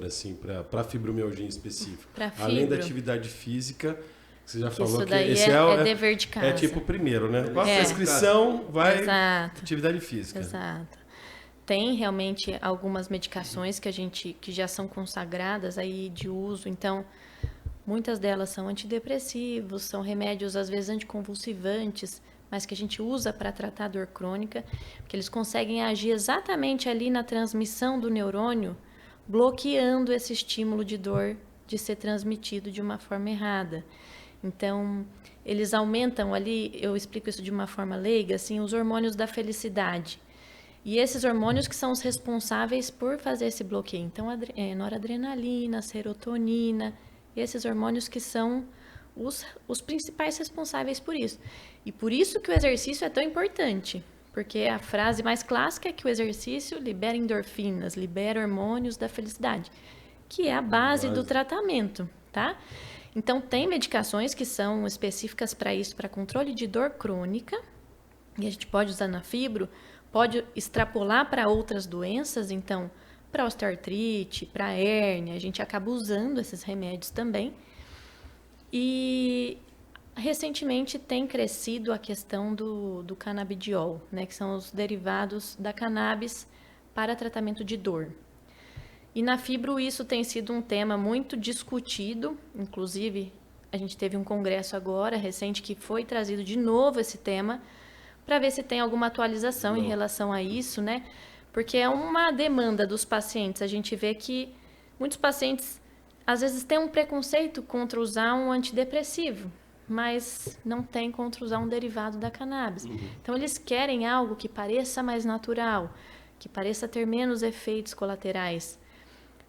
assim, para fibromialgia em específico? Pra Além da fibro. atividade física, você já Que falou isso que daí esse é dever de casa. É tipo o primeiro, né? Com a É. prescrição, vai Exato. atividade física. Exato. Tem realmente algumas medicações que já são consagradas aí de uso, então muitas delas são antidepressivos, são remédios às vezes anticonvulsivantes, mas que a gente usa para tratar dor crônica, porque eles conseguem agir exatamente ali na transmissão do neurônio, bloqueando esse estímulo de dor de ser transmitido de uma forma errada. Então, eles aumentam ali, eu explico isso de uma forma leiga, assim, os hormônios da felicidade. E esses hormônios que são os responsáveis por fazer esse bloqueio. Então, noradrenalina, serotonina, esses hormônios que são os principais responsáveis por isso. E por isso que o exercício é tão importante. Porque a frase mais clássica é que o exercício libera endorfinas, libera hormônios da felicidade, que é a base do tratamento, tá? Então, tem medicações que são específicas para isso, para controle de dor crônica, e a gente pode usar na fibro, pode extrapolar para outras doenças, então, para osteoartrite, para hérnia, a gente acaba usando esses remédios também. E recentemente tem crescido a questão do canabidiol, né, que são os derivados da cannabis para tratamento de dor. E na fibro isso tem sido um tema muito discutido, inclusive a gente teve um congresso agora, recente, que foi trazido de novo esse tema, para ver se tem alguma atualização em relação a isso, né? Porque é uma demanda dos pacientes. A gente vê que muitos pacientes, às vezes, têm um preconceito contra usar um antidepressivo, mas não tem contra usar um derivado da cannabis. Então, eles querem algo que pareça mais natural, que pareça ter menos efeitos colaterais.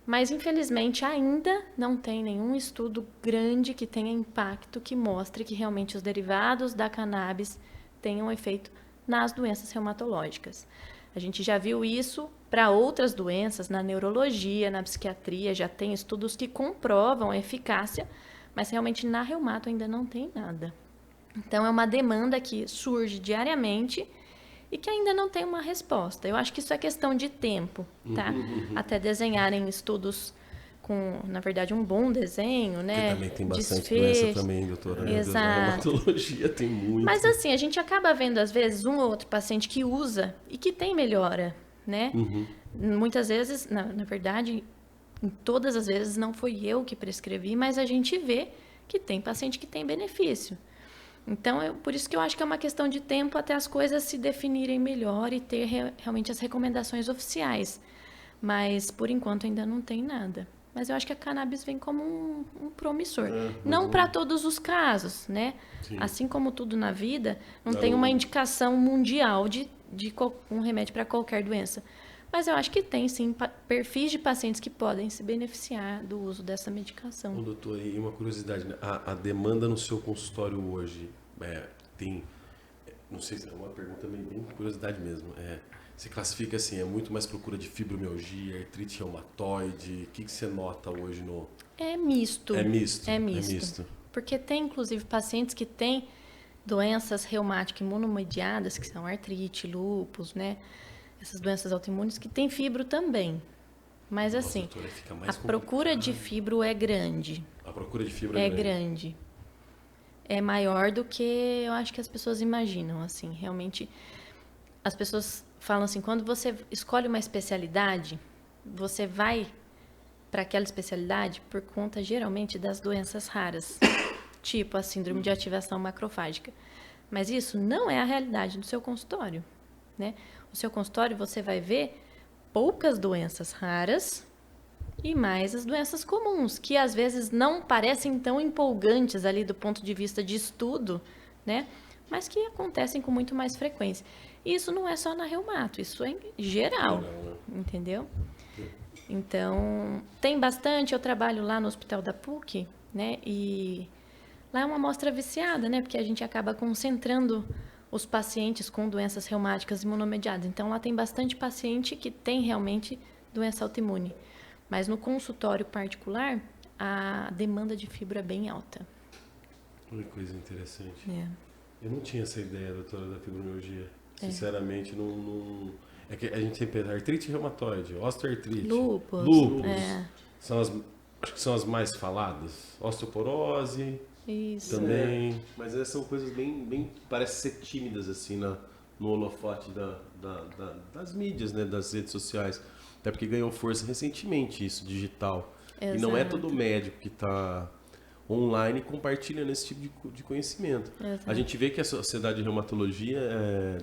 Mas, infelizmente, ainda não tem nenhum estudo grande que tenha impacto, que mostre que realmente os derivados da cannabis tenham efeito nas doenças reumatológicas. A gente já viu isso para outras doenças, na neurologia, na psiquiatria, já tem estudos que comprovam a eficácia, mas realmente na reumato ainda não tem nada. Então, é uma demanda que surge diariamente e que ainda não tem uma resposta. Eu acho que isso é questão de tempo, tá? Até desenharem estudos na verdade, um bom desenho, né? Porque também tem bastante desfecho. doença também, doutora. Exato. A reumatologia tem muito. Mas assim, a gente acaba vendo, às vezes, um ou outro paciente que usa e que tem melhora, né? Muitas vezes, na verdade, em todas as vezes, não foi eu que prescrevi, mas a gente vê que tem paciente que tem benefício. Então, por isso que eu acho que é uma questão de tempo até as coisas se definirem melhor e ter realmente as recomendações oficiais. Mas, por enquanto, ainda não tem nada. Mas eu acho que a cannabis vem como um promissor. Não para todos os casos, né? Sim. Assim como tudo na vida, não tem uma indicação mundial de um remédio para qualquer doença. Mas eu acho que tem, sim, perfis de pacientes que podem se beneficiar do uso dessa medicação. Doutor, e uma curiosidade, né? A demanda no seu consultório hoje tem... Não sei se é uma pergunta bem curiosidade mesmo. Você classifica assim, é muito mais procura de fibromialgia, artrite reumatoide? O que você nota hoje no... É misto. É misto? É misto. Porque tem, inclusive, pacientes que têm doenças reumáticas imunomediadas, que são artrite, lúpus, né? Essas doenças autoimunes que têm fibro também. Mas assim, doutora, fica mais a procura de fibro é grande. A procura de fibra é grande. É maior do que eu acho que as pessoas imaginam, assim. Realmente, as pessoas falam assim, quando você escolhe uma especialidade, você vai para aquela especialidade por conta, geralmente, das doenças raras. Tipo a síndrome de ativação macrofágica. Mas isso não é a realidade do seu consultório, né? No seu consultório, você vai ver poucas doenças raras e mais as doenças comuns, que às vezes não parecem tão empolgantes ali do ponto de vista de estudo, né? Mas que acontecem com muito mais frequência. E isso não é só na reumato, isso é em geral, entendeu? Então, tem bastante, eu trabalho lá no Hospital da PUC, né? E lá é uma amostra viciada, né? Porque a gente acaba concentrando os pacientes com doenças reumáticas imunomediadas. Então, lá tem bastante paciente que tem realmente doença autoimune. Mas no consultório particular, a demanda de fibra é bem alta. Que coisa interessante. É. Eu não tinha essa ideia, doutora, da fibromialgia. Sinceramente, não... É que a gente sempre pensa artrite reumatoide, osteoartrite, lúpus. Acho que são as mais faladas. Osteoporose... Isso. Também. Mas essas são coisas bem parecem ser tímidas assim no holofote das mídias, né, das redes sociais. Até porque ganhou força recentemente isso, digital. Exato. E não é todo médico que está online compartilhando esse tipo de conhecimento. Exato. A gente vê que a Sociedade de Reumatologia,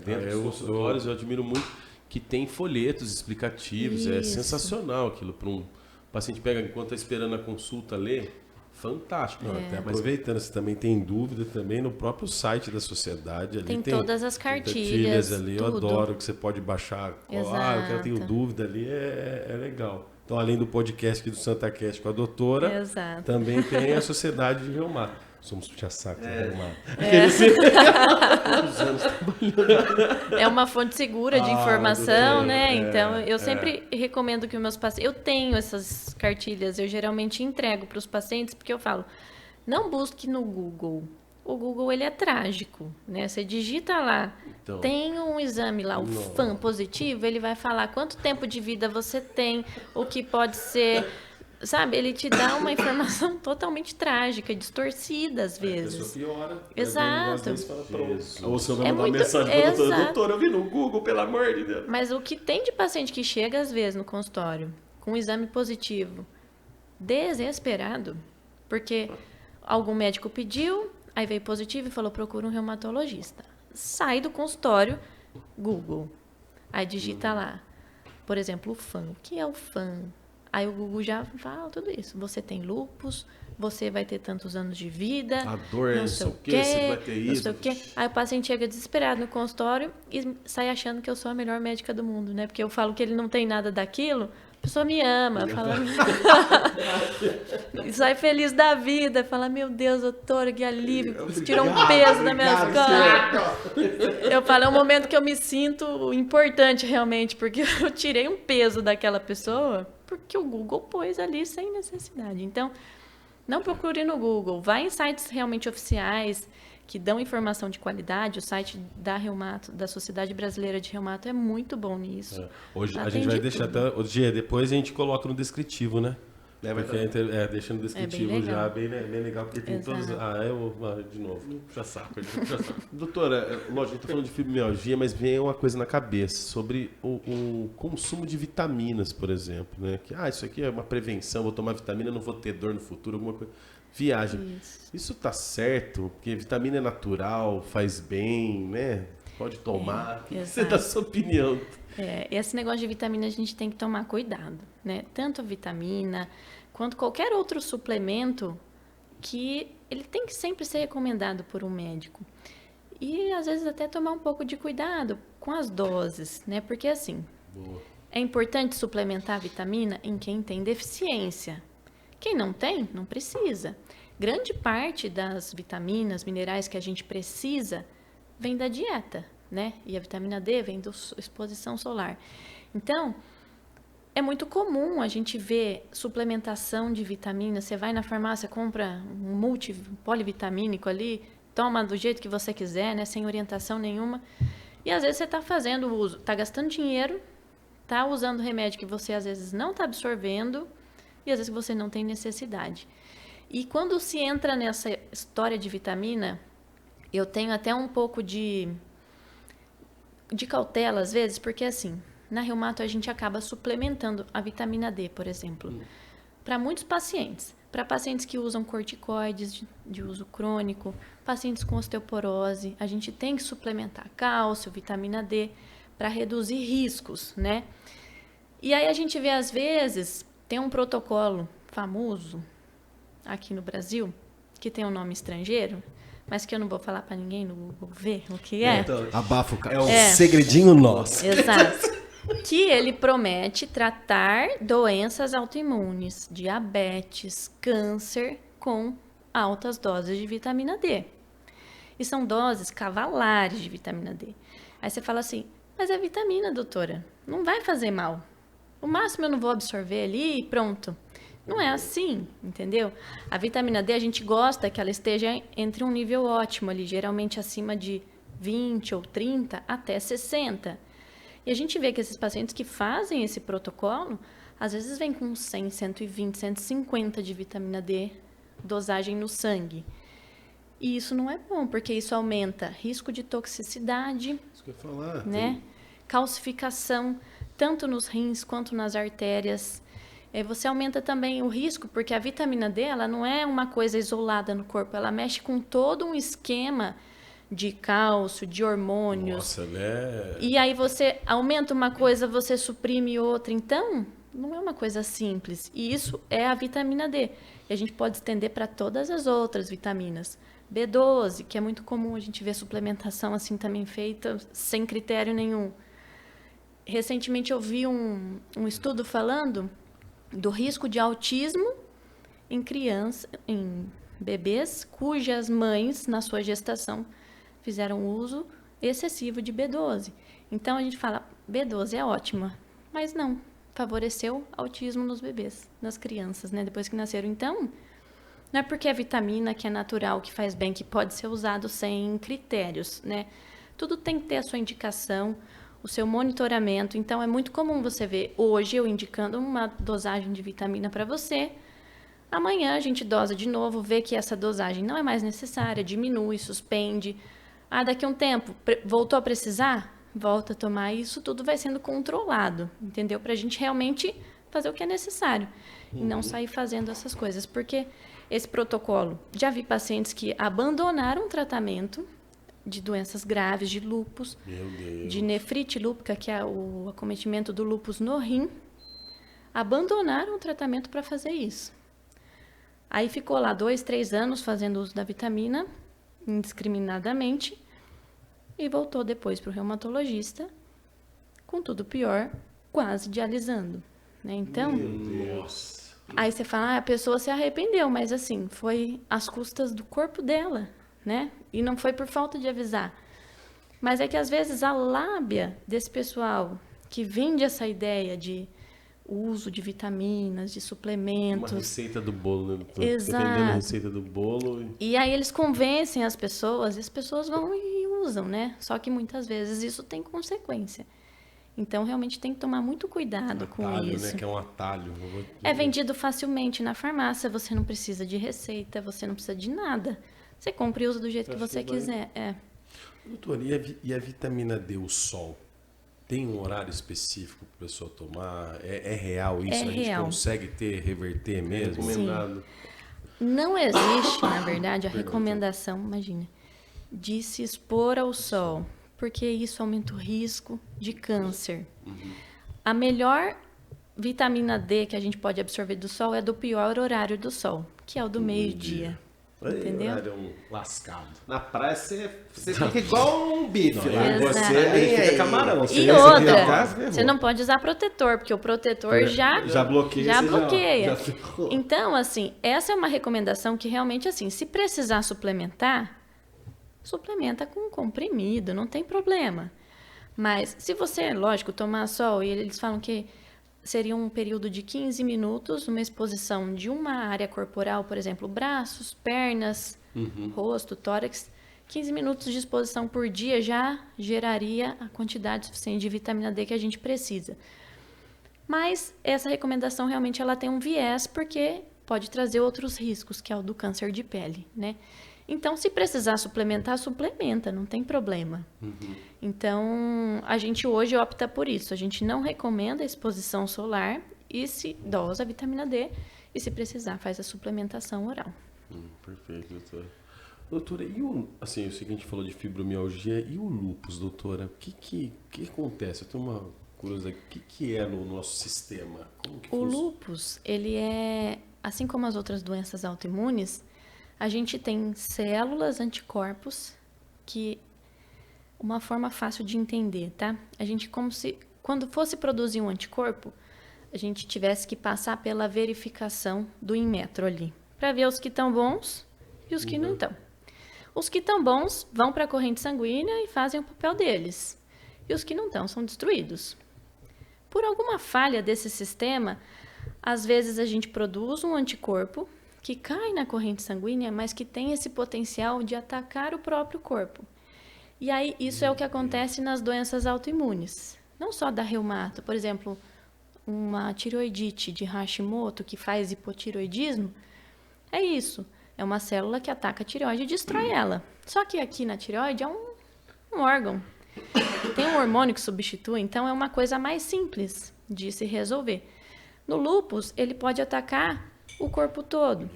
dentro dos consultórios, eu admiro muito, que tem folhetos explicativos. Isso. É sensacional aquilo. Para um paciente pega enquanto está esperando a consulta ler. Fantástico. Até aproveitando, você também tem dúvida também no próprio site da sociedade. Ali tem todas as cartilhas ali. Tudo. Eu adoro que você pode baixar. Eu tenho dúvida ali, é legal. Então, além do podcast aqui do SantaCast com a doutora, Exato. também tem a Sociedade de Reumato. Somos puxa-saco de reumato. É uma fonte segura de informação, né? Então, eu sempre recomendo que os meus pacientes... Eu tenho essas cartilhas, eu geralmente entrego para os pacientes, porque eu falo, não busque no Google. O Google, ele é trágico, né? Você digita lá, tem um exame lá, o FAM positivo, ele vai falar quanto tempo de vida você tem, o que pode ser... Sabe, ele te dá uma informação totalmente trágica, distorcida às vezes. A pessoa piora. Exato. Ou se eu vou mandar uma mensagem para a doutora, doutora, eu vi no Google, pelo amor de Deus. Mas o que tem de paciente que chega às vezes no consultório com um exame positivo, desesperado, porque algum médico pediu, aí veio positivo e falou, procura um reumatologista. Sai do consultório, Google. Aí digita lá, por exemplo, o FAM. O que é o FAM? Aí o Google já fala tudo isso. Você tem lúpus, você vai ter tantos anos de vida. A dor é não sei o quê, você vai ter isso. Não sei o quê. Aí o paciente chega desesperado no consultório e sai achando que eu sou a melhor médica do mundo, né? Porque eu falo que ele não tem nada daquilo, a pessoa me ama. Fala... e sai feliz da vida. Fala, meu Deus, doutora, que alívio. Você tirou um peso da minha costas. Eu falo, é um momento que eu me sinto importante realmente, porque eu tirei um peso daquela pessoa. Porque o Google pôs ali sem necessidade. Então, não procure no Google. Vai em sites realmente oficiais que dão informação de qualidade. O site da Reumato, da Sociedade Brasileira de Reumato, é muito bom nisso. Hoje a gente vai deixar até... Depois a gente coloca no descritivo, né? Deixando descritivo já, bem legal, porque tem todos... de novo, puxa saco. Doutora, lógico, a gente tá falando de fibromialgia, mas vem uma coisa na cabeça, sobre o consumo de vitaminas, por exemplo, né? Que, isso aqui é uma prevenção, vou tomar vitamina, não vou ter dor no futuro, alguma coisa. Viagem. Isso tá certo? Porque vitamina é natural, faz bem, né? Pode tomar. O que você dá a sua opinião? Esse negócio de vitamina a gente tem que tomar cuidado, né? Tanto a vitamina quanto qualquer outro suplemento que ele tem que sempre ser recomendado por um médico. E às vezes até tomar um pouco de cuidado com as doses, né? Porque assim, é importante suplementar a vitamina em quem tem deficiência. Quem não tem, não precisa. Grande parte das vitaminas, minerais que a gente precisa vem da dieta, né? E a vitamina D vem da exposição solar. Então, é muito comum a gente ver suplementação de vitaminas. Você vai na farmácia, compra um polivitamínico ali, toma do jeito que você quiser, né? Sem orientação nenhuma. E às vezes você está fazendo uso, está gastando dinheiro, está usando remédio que você às vezes não está absorvendo e às vezes você não tem necessidade. E quando se entra nessa história de vitamina, eu tenho até um pouco de cautela às vezes, porque assim, na reumato a gente acaba suplementando a vitamina D, por exemplo, para muitos pacientes. Para pacientes que usam corticoides de uso crônico, pacientes com osteoporose, a gente tem que suplementar cálcio, vitamina D, para reduzir riscos, né? E aí a gente vê, às vezes, tem um protocolo famoso aqui no Brasil, que tem um nome estrangeiro, mas que eu não vou falar para ninguém, não vou ver o que é. Então, abafa o cara. É um segredinho nosso. Exato. Que ele promete tratar doenças autoimunes, diabetes, câncer com altas doses de vitamina D. E são doses cavalares de vitamina D. Aí você fala assim, mas é vitamina, doutora, não vai fazer mal. O máximo eu não vou absorver ali e pronto. Não é assim, entendeu? A vitamina D, a gente gosta que ela esteja entre um nível ótimo ali, geralmente acima de 20 ou 30 até 60. E a gente vê que esses pacientes que fazem esse protocolo, às vezes vêm com 100, 120, 150 de vitamina D, dosagem no sangue. E isso não é bom, porque isso aumenta risco de toxicidade, isso que eu ia falar, né? Calcificação, tanto nos rins quanto nas artérias. Você aumenta também o risco, porque a vitamina D, ela não é uma coisa isolada no corpo, ela mexe com todo um esquema de cálcio, de hormônios. Nossa, né? E aí você aumenta uma coisa, você suprime outra. Então, não é uma coisa simples. E isso é a vitamina D. E a gente pode estender para todas as outras vitaminas. B12, que é muito comum a gente ver suplementação assim também feita sem critério nenhum. Recentemente eu vi um estudo falando do risco de autismo em bebês cujas mães, na sua gestação, fizeram uso excessivo de B12. Então, a gente fala, B12 é ótima, mas não, favoreceu autismo nos bebês, nas crianças, né, depois que nasceram. Então, não é porque é vitamina, que é natural, que faz bem, que pode ser usado sem critérios, né? Tudo tem que ter a sua indicação, o seu monitoramento. Então, é muito comum você ver hoje eu indicando uma dosagem de vitamina para você. Amanhã a gente dosa de novo, vê que essa dosagem não é mais necessária, diminui, suspende. Daqui a um tempo, voltou a precisar? Volta a tomar. Isso tudo vai sendo controlado, entendeu? Para a gente realmente fazer o que é necessário. E não sair fazendo essas coisas. Porque esse protocolo, já vi pacientes que abandonaram o tratamento de doenças graves, de lúpus, de nefrite lúpica, que é o acometimento do lúpus no rim, abandonaram o tratamento para fazer isso. Aí ficou lá 2, 3 anos fazendo uso da vitamina, indiscriminadamente, e voltou depois para o reumatologista, com tudo pior, quase dialisando. Né? Então, aí você fala, a pessoa se arrependeu, mas assim, foi às custas do corpo dela, né? E não foi por falta de avisar. Mas é que às vezes a lábia desse pessoal que vende essa ideia de uso de vitaminas, de suplementos. Uma receita do bolo, né? Exato. Vendendo a receita do bolo. E aí eles convencem as pessoas, e as pessoas vão e usam, né? Só que muitas vezes isso tem consequência. Então, realmente tem que tomar muito cuidado com Atalho, isso. né? Que é um atalho. É vendido facilmente na farmácia, você não precisa de receita, você não precisa de nada. Você compra e usa do jeito que você quiser. Doutor, e a vitamina D, o sol? Tem um horário específico para a pessoa tomar? É real isso? É A gente real. consegue reverter mesmo? Recomendado. Não existe, na verdade, a recomendação, imagina, de se expor ao sol, porque isso aumenta o risco de câncer. A melhor vitamina D que a gente pode absorver do sol é do pior horário do sol, que é o do meio-dia. Entendeu? Horário lascado. Na praia você fica igual um bife lá. Exato. Você Aí fica fica camarão. E outra, você não pode usar protetor, porque o protetor já bloqueia. já você bloqueia. já ferrou. Então, assim, essa é uma recomendação que realmente, assim, se precisar suplementar, suplementa com um comprimido, não tem problema. Mas se você, lógico, tomar sol, e eles falam que seria um período de 15 minutos, uma exposição de uma área corporal, por exemplo, braços, pernas, rosto, tórax, 15 minutos de exposição por dia já geraria a quantidade suficiente de vitamina D que a gente precisa. Mas essa recomendação realmente ela tem um viés, porque pode trazer outros riscos, que é o do câncer de pele, né? Então, se precisar suplementar, suplementa, não tem problema. Então, a gente hoje opta por isso. A gente não recomenda a exposição solar e se dosa a vitamina D. E se precisar, faz a suplementação oral. Perfeito, doutora. Doutora, e o seguinte, falou de fibromialgia, e o lúpus, doutora? O que acontece? Eu tenho uma curiosidade. O que é no nosso sistema? Como que O lúpus, ele é, assim como as outras doenças autoimunes, a gente tem células, anticorpos, que uma forma fácil de entender, tá? A gente como se, quando fosse produzir um anticorpo, a gente tivesse que passar pela verificação do Inmetro ali, para ver os que estão bons e os que não estão. Os que estão bons vão para a corrente sanguínea e fazem o papel deles. E os que não estão são destruídos. Por alguma falha desse sistema, às vezes a gente produz um anticorpo que cai na corrente sanguínea, mas que tem esse potencial de atacar o próprio corpo. E aí, isso é o que acontece nas doenças autoimunes. Não só da reumato, por exemplo, uma tireoidite de Hashimoto, que faz hipotireoidismo, é isso. É uma célula que ataca a tireoide e destrói ela. Só que aqui na tireoide é um órgão. Tem um hormônio que substitui, então é uma coisa mais simples de se resolver. No lúpus, ele pode atacar o corpo todo.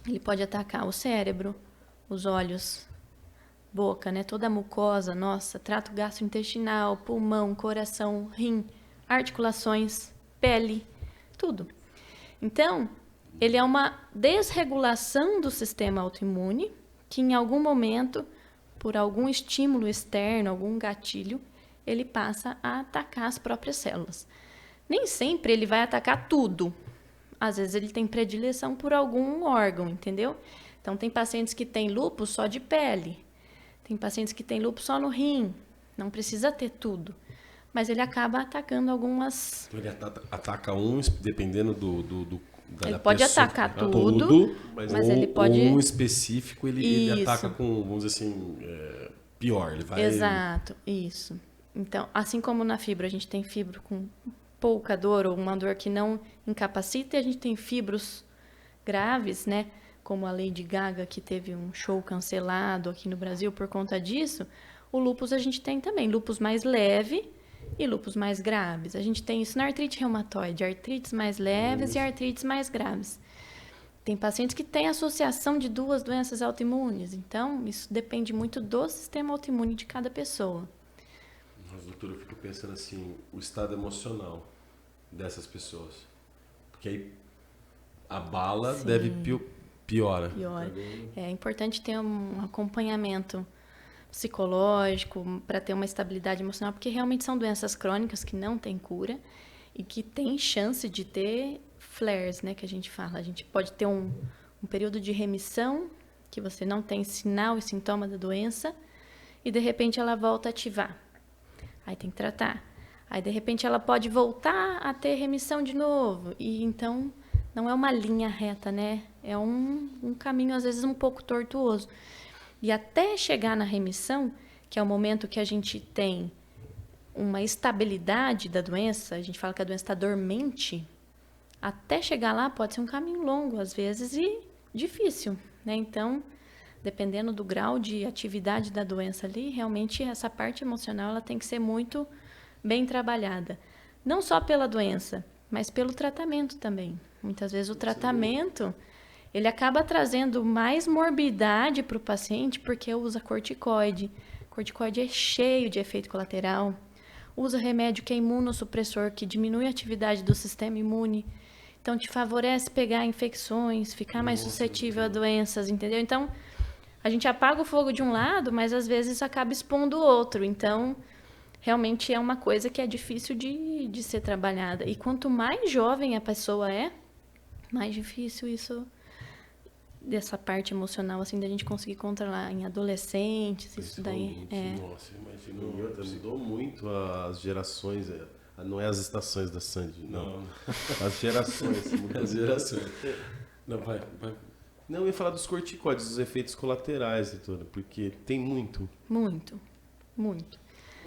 Ele pode atacar o cérebro, os olhos, boca, né? Toda a mucosa, nossa, trato gastrointestinal, pulmão, coração, rim, articulações, pele, tudo. Então, ele é uma desregulação do sistema autoimune que em algum momento, por algum estímulo externo, algum gatilho, ele passa a atacar as próprias células. Nem sempre ele vai atacar tudo. Às vezes ele tem predileção por algum órgão, entendeu? Então, tem pacientes que têm lúpus só de pele. Tem pacientes que têm lúpus só no rim. Não precisa ter tudo. Mas ele acaba atacando algumas... Ele ataca um, dependendo da Ele pode pessoa, atacar tudo, mas ele pode... Um específico, ele ataca com, vamos dizer assim, pior. Ele vai... Exato, isso. Então, assim como na fibra, a gente tem fibro com pouca dor ou uma dor que não incapacita, e a gente tem fibros graves, né? Como a Lady Gaga, que teve um show cancelado aqui no Brasil por conta disso. O lúpus a gente tem também, lúpus mais leve e lúpus mais graves. A gente tem isso na artrite reumatoide, artrites mais leves e artrites mais graves. Tem pacientes que têm associação de duas doenças autoimunes, então isso depende muito do sistema autoimune de cada pessoa. Mas, doutor, eu fico pensando assim, o estado emocional dessas pessoas. Porque aí a bala deve piora. É importante ter um acompanhamento psicológico para ter uma estabilidade emocional, porque realmente são doenças crônicas que não têm cura e que tem chance de ter flares, né, que a gente fala. A gente pode ter um período de remissão, que você não tem sinal e sintoma da doença, e de repente ela volta a ativar. Aí tem que tratar. Aí de repente ela pode voltar a ter remissão de novo. E então não é uma linha reta, né? É um caminho às vezes um pouco tortuoso. E até chegar na remissão, que é o momento que a gente tem uma estabilidade da doença, a gente fala que a doença está dormente, até chegar lá pode ser um caminho longo, às vezes, e difícil, né? Então, dependendo do grau de atividade da doença ali, realmente essa parte emocional ela tem que ser muito bem trabalhada. Não só pela doença, mas pelo tratamento também. Muitas vezes o tratamento, ele acaba trazendo mais morbidade para o paciente porque usa corticoide. Corticoide é cheio de efeito colateral. Usa remédio que é imunossupressor, que diminui a atividade do sistema imune. Então, te favorece pegar infecções, ficar mais suscetível a doenças, entendeu? Então, a gente apaga o fogo de um lado, mas às vezes acaba expondo o outro. Então, realmente é uma coisa que é difícil de ser trabalhada. E quanto mais jovem a pessoa é, mais difícil isso, dessa parte emocional, assim, da gente conseguir controlar em adolescentes, isso daí. Nossa, imagino. E outra, mudou muito as gerações, não é as estações da Sandy, não. As gerações. As gerações. Não, vai. Não, eu ia falar dos corticoides, dos efeitos colaterais, doutora, porque tem muito. Muito.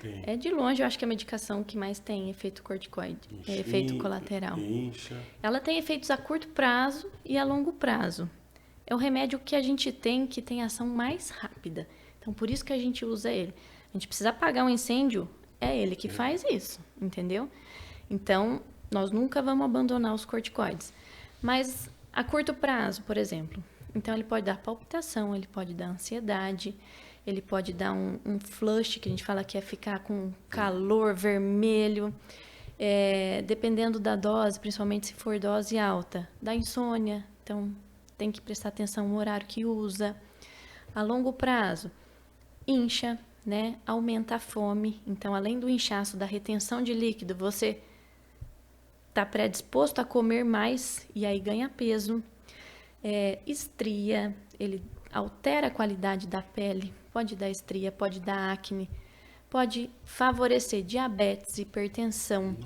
Tem. É de longe, eu acho que a medicação que mais tem efeito corticoide, é efeito colateral. Incha. Ela tem efeitos a curto prazo e a longo prazo. É o remédio que a gente tem que tem ação mais rápida. Então, por isso que a gente usa ele. A gente precisa apagar um incêndio, é ele que faz isso, entendeu? Então, nós nunca vamos abandonar os corticoides. Mas a curto prazo, por exemplo, então ele pode dar palpitação, ele pode dar ansiedade, ele pode dar um flush, que a gente fala que é ficar com calor vermelho, dependendo da dose, principalmente se for dose alta, dá insônia, então tem que prestar atenção no horário que usa. A longo prazo, incha, né? Aumenta a fome, então além do inchaço, da retenção de líquido, você está predisposto a comer mais e aí ganha peso. Estria, ele altera a qualidade da pele, pode dar estria, pode dar acne, pode favorecer diabetes, hipertensão,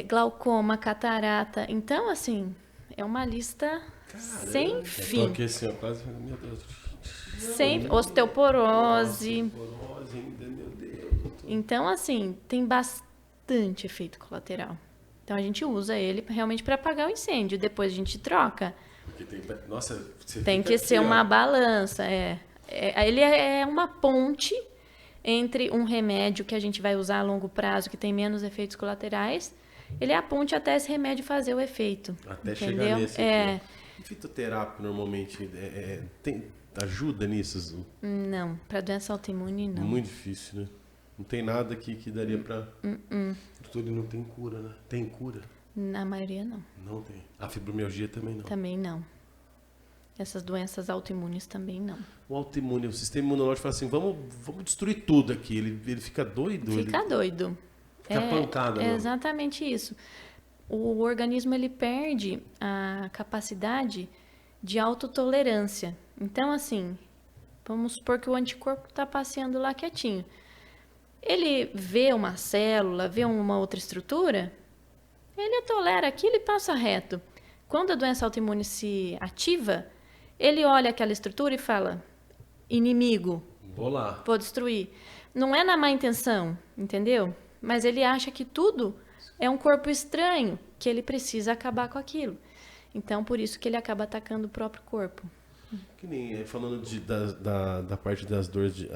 glaucoma, catarata. Então, assim, é uma lista sem fim. Eu tô aqui assim, ó, quase, meu Deus. Sem osteoporose. Ainda, meu Deus. Então, assim, tem bastante efeito colateral. Então, a gente usa ele realmente para apagar o incêndio. Depois a gente troca. Porque você tem que ser uma balança. Ele é uma ponte entre um remédio que a gente vai usar a longo prazo, que tem menos efeitos colaterais. Ele é a ponte até esse remédio fazer o efeito. Até entendeu? chegar nesse aqui. Fitoterápico, normalmente, ajuda nisso? Não, para doença autoimune, não. Muito difícil, né? Não tem nada que daria pra... Tudo não tem cura, né? Tem cura? Na maioria, não. Não tem. A fibromialgia também não. Também não. Essas doenças autoimunes também não. O autoimune, o sistema imunológico fala assim, vamos destruir tudo aqui. Ele fica doido? Fica doido. Fica pancada, é exatamente isso. O organismo, ele perde a capacidade de autotolerância. Então, assim, vamos supor que o anticorpo está passeando lá quietinho. Ele vê uma célula, vê uma outra estrutura, ele tolera aquilo e passa reto. Quando a doença autoimune se ativa, ele olha aquela estrutura e fala, inimigo, vou lá. Vou destruir. Não é na má intenção, entendeu? Mas ele acha que tudo é um corpo estranho, que ele precisa acabar com aquilo. Então, por isso que ele acaba atacando o próprio corpo. Que nem falando da parte das dores de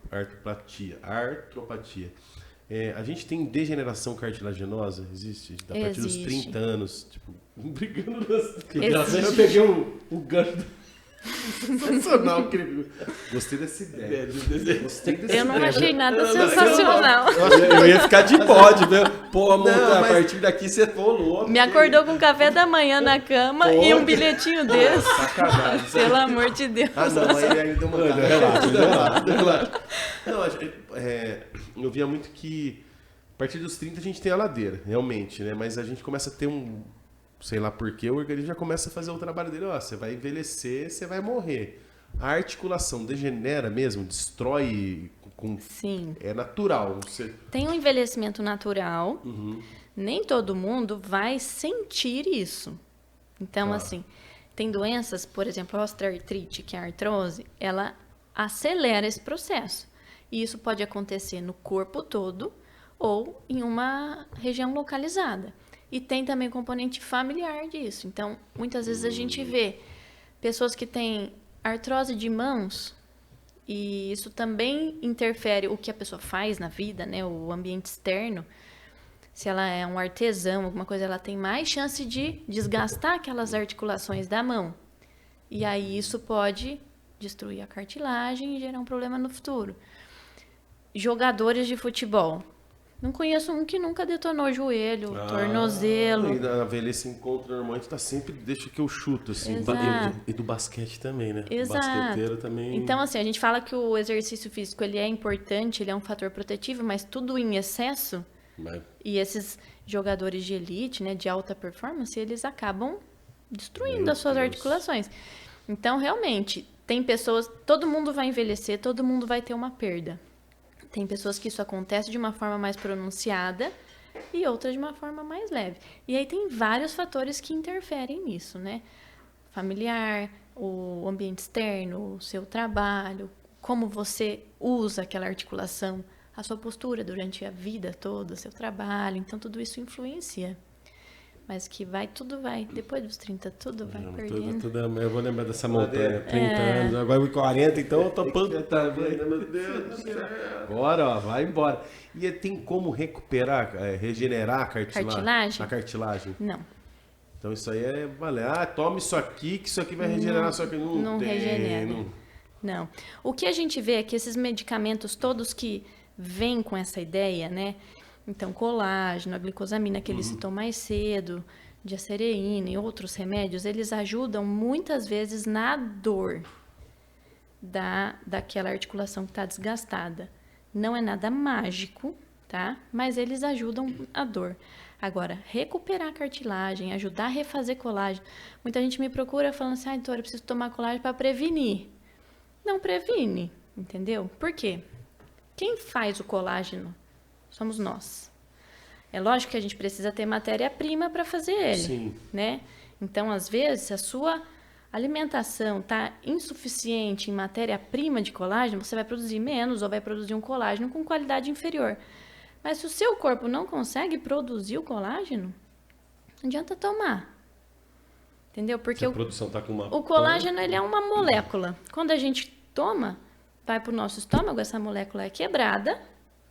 artropatia. A gente tem degeneração cartilaginosa? Existe? A partir dos 30 anos, tipo, brigando nas... Eu peguei o gancho. Sensacional, querido. Gostei dessa ideia. Eu não achei nada sensacional. Eu ia ficar de bode, viu? Pô, amor, a partir daqui você for louco. Me acordou com café da manhã na cama e um bilhetinho desse. Sacanagem. Pelo amor de Deus. Não, aí ele deu uma relaxa. Não, eu via muito que a partir dos 30 a gente tem a ladeira, realmente, né? Mas a gente começa a ter sei lá porquê, o organismo já começa a fazer o trabalho dele. Você vai envelhecer, você vai morrer. A articulação degenera mesmo, destrói Sim. É natural. Tem um envelhecimento natural. Nem todo mundo vai sentir isso. Então, assim, tem doenças, por exemplo, a osteoartrite, que é a artrose, ela acelera esse processo. E isso pode acontecer no corpo todo ou em uma região localizada. E tem também componente familiar disso. Então, muitas vezes a gente vê pessoas que têm artrose de mãos, e isso também interfere o que a pessoa faz na vida, né? O ambiente externo. Se ela é um artesão, alguma coisa, ela tem mais chance de desgastar aquelas articulações da mão. E aí isso pode destruir a cartilagem e gerar um problema no futuro. Jogadores de futebol. Não conheço um que nunca detonou joelho, tornozelo. E na velhice encontra normalmente tá sempre, deixa que eu chuto, assim. Exato. E do basquete também, né? Exato. O basqueteiro também. Então, assim, a gente fala que o exercício físico ele é importante, ele é um fator protetivo, mas tudo em excesso. E esses jogadores de elite, né, de alta performance, eles acabam destruindo as suas articulações. Então, realmente, tem pessoas, todo mundo vai envelhecer, todo mundo vai ter uma perda. Tem pessoas que isso acontece de uma forma mais pronunciada e outras de uma forma mais leve. E aí tem vários fatores que interferem nisso, né? Familiar, o ambiente externo, o seu trabalho, como você usa aquela articulação, a sua postura durante a vida toda, o seu trabalho. Então, tudo isso influencia. Mas que tudo vai, depois dos 30, tudo vai perdendo. Eu vou lembrar dessa montanha, 30 anos, agora com 40, então eu tô meu Deus do céu. Agora, ó, vai embora. E tem como recuperar, regenerar a Cartilagem? A cartilagem? Não. Então isso aí é valer. Toma isso aqui, que isso aqui vai regenerar, só que não tem. Regenera. Não. O que a gente vê é que esses medicamentos todos que vêm com essa ideia, né? Então, colágeno, a glicosamina que eles citou mais cedo, diacereína e outros remédios, eles ajudam muitas vezes na dor daquela articulação que está desgastada. Não é nada mágico, tá? Mas eles ajudam a dor. Agora, recuperar a cartilagem, ajudar a refazer colágeno. Muita gente me procura falando assim, doutora, eu preciso tomar colágeno para prevenir. Não previne, entendeu? Por quê? Quem faz o colágeno somos nós. É lógico que a gente precisa ter matéria-prima para fazer ele, Sim. Né? Então, às vezes, se a sua alimentação está insuficiente em matéria-prima de colágeno, você vai produzir menos ou vai produzir um colágeno com qualidade inferior. Mas se o seu corpo não consegue produzir o colágeno, não adianta tomar. Entendeu? Porque a produção tá com o colágeno ele é uma molécula. Quando a gente toma, vai para o nosso estômago, essa molécula é quebrada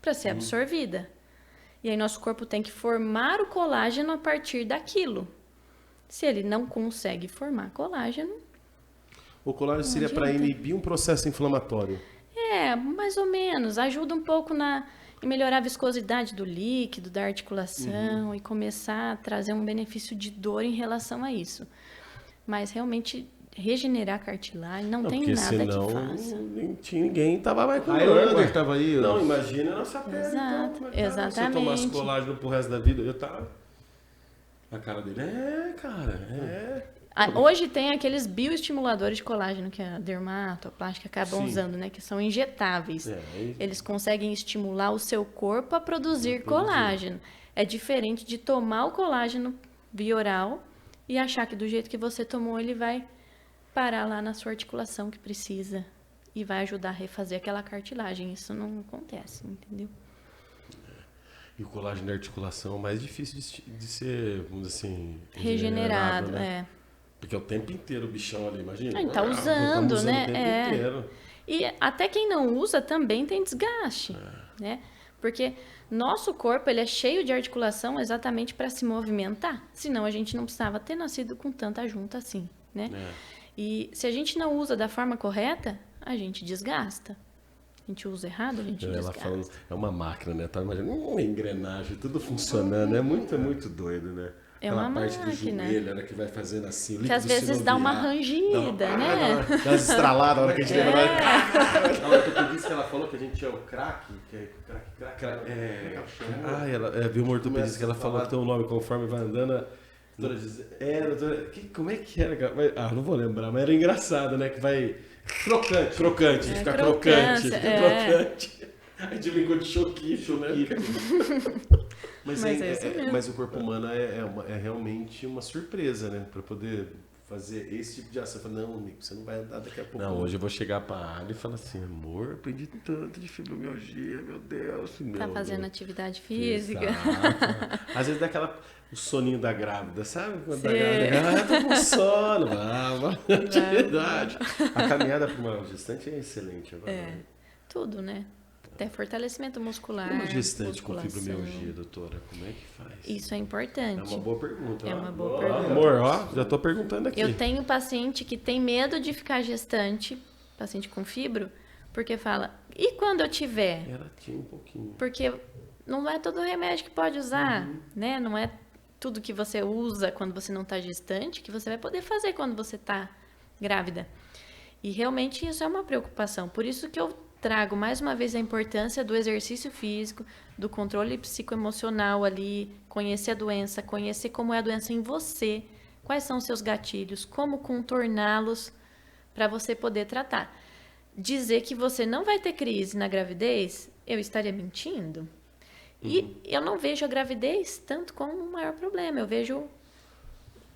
para ser absorvida. E aí nosso corpo tem que formar o colágeno a partir daquilo. Se ele não consegue formar colágeno... O colágeno seria para inibir um processo inflamatório. Mais ou menos. Ajuda um pouco em melhorar a viscosidade do líquido, da articulação e começar a trazer um benefício de dor em relação a isso. Mas realmente... regenerar a cartilagem não tem nada senão, que faça. Ninguém tava mais com dor. Highlander tava aí. Não, imagina a nossa pele. Exato, então, exatamente. Se eu tomasse colágeno pro resto da vida, eu tava... A cara dele, Hoje tem aqueles bioestimuladores de colágeno que a dermatoplástica acabam usando, né? Que são injetáveis. Eles conseguem estimular o seu corpo a produzir colágeno. É diferente de tomar o colágeno via oral e achar que do jeito que você tomou ele vai parar lá na sua articulação que precisa e vai ajudar a refazer aquela cartilagem. Isso não acontece, entendeu? E o colágeno de articulação é o mais difícil de ser, vamos dizer assim... Regenerado, né? Porque é o tempo inteiro o bichão ali, imagina. Ele tá usando, né? O tempo inteiro. E até quem não usa também tem desgaste, né? Porque nosso corpo ele é cheio de articulação exatamente para se movimentar. Senão a gente não precisava ter nascido com tanta junta assim, né? E se a gente não usa da forma correta, a gente desgasta. A gente usa errado, a gente desgasta. Falando, é uma máquina, né? Tá imaginando, engrenagem, tudo funcionando. É muito doido, né? É aquela uma parte máquina. do joelho, a hora que vai fazendo assim, que às vezes dá uma rangida, né? Dá umas estraladas, a hora que a gente lembra. A hora que disse que ela falou que a gente é o crack, que é crack. Ela viu uma ortopedista que ela falou que tem um nome conforme vai andando. Doutora, como é que era? Não vou lembrar, mas era engraçado, né? Que vai. Crocante, fica crocante. A gente brincou de choquito, né? Mas o corpo humano é realmente uma surpresa, né? Para poder fazer esse tipo de ação. Eu falo, não, Nico, você não vai andar daqui a pouco. Não, hoje eu vou chegar pra Ali e falar assim, amor, aprendi tanto de fibromialgia, meu Deus. Tá fazendo atividade física. Às vezes dá o soninho da grávida, sabe? Quando da grávida, tô com sono, vamos, atividade. A caminhada para uma gestante é excelente agora. Tudo, né? Até fortalecimento muscular. Uma gestante com fibromialgia, doutora, como é que faz? Isso é importante. É uma boa pergunta. É uma boa pergunta. Amor, já tô perguntando aqui. Eu tenho paciente que tem medo de ficar gestante, paciente com fibro, porque fala, e quando eu tiver? Ela tinha um pouquinho. Porque não é todo remédio que pode usar, né? Não é tudo que você usa quando você não está gestante que você vai poder fazer quando você está grávida. E realmente isso é uma preocupação. Por isso que eu trago mais uma vez a importância do exercício físico, do controle psicoemocional ali, conhecer a doença, conhecer como é a doença em você, quais são os seus gatilhos, como contorná-los para você poder tratar. Dizer que você não vai ter crise na gravidez, eu estaria mentindo. E eu não vejo a gravidez tanto como o maior problema, eu vejo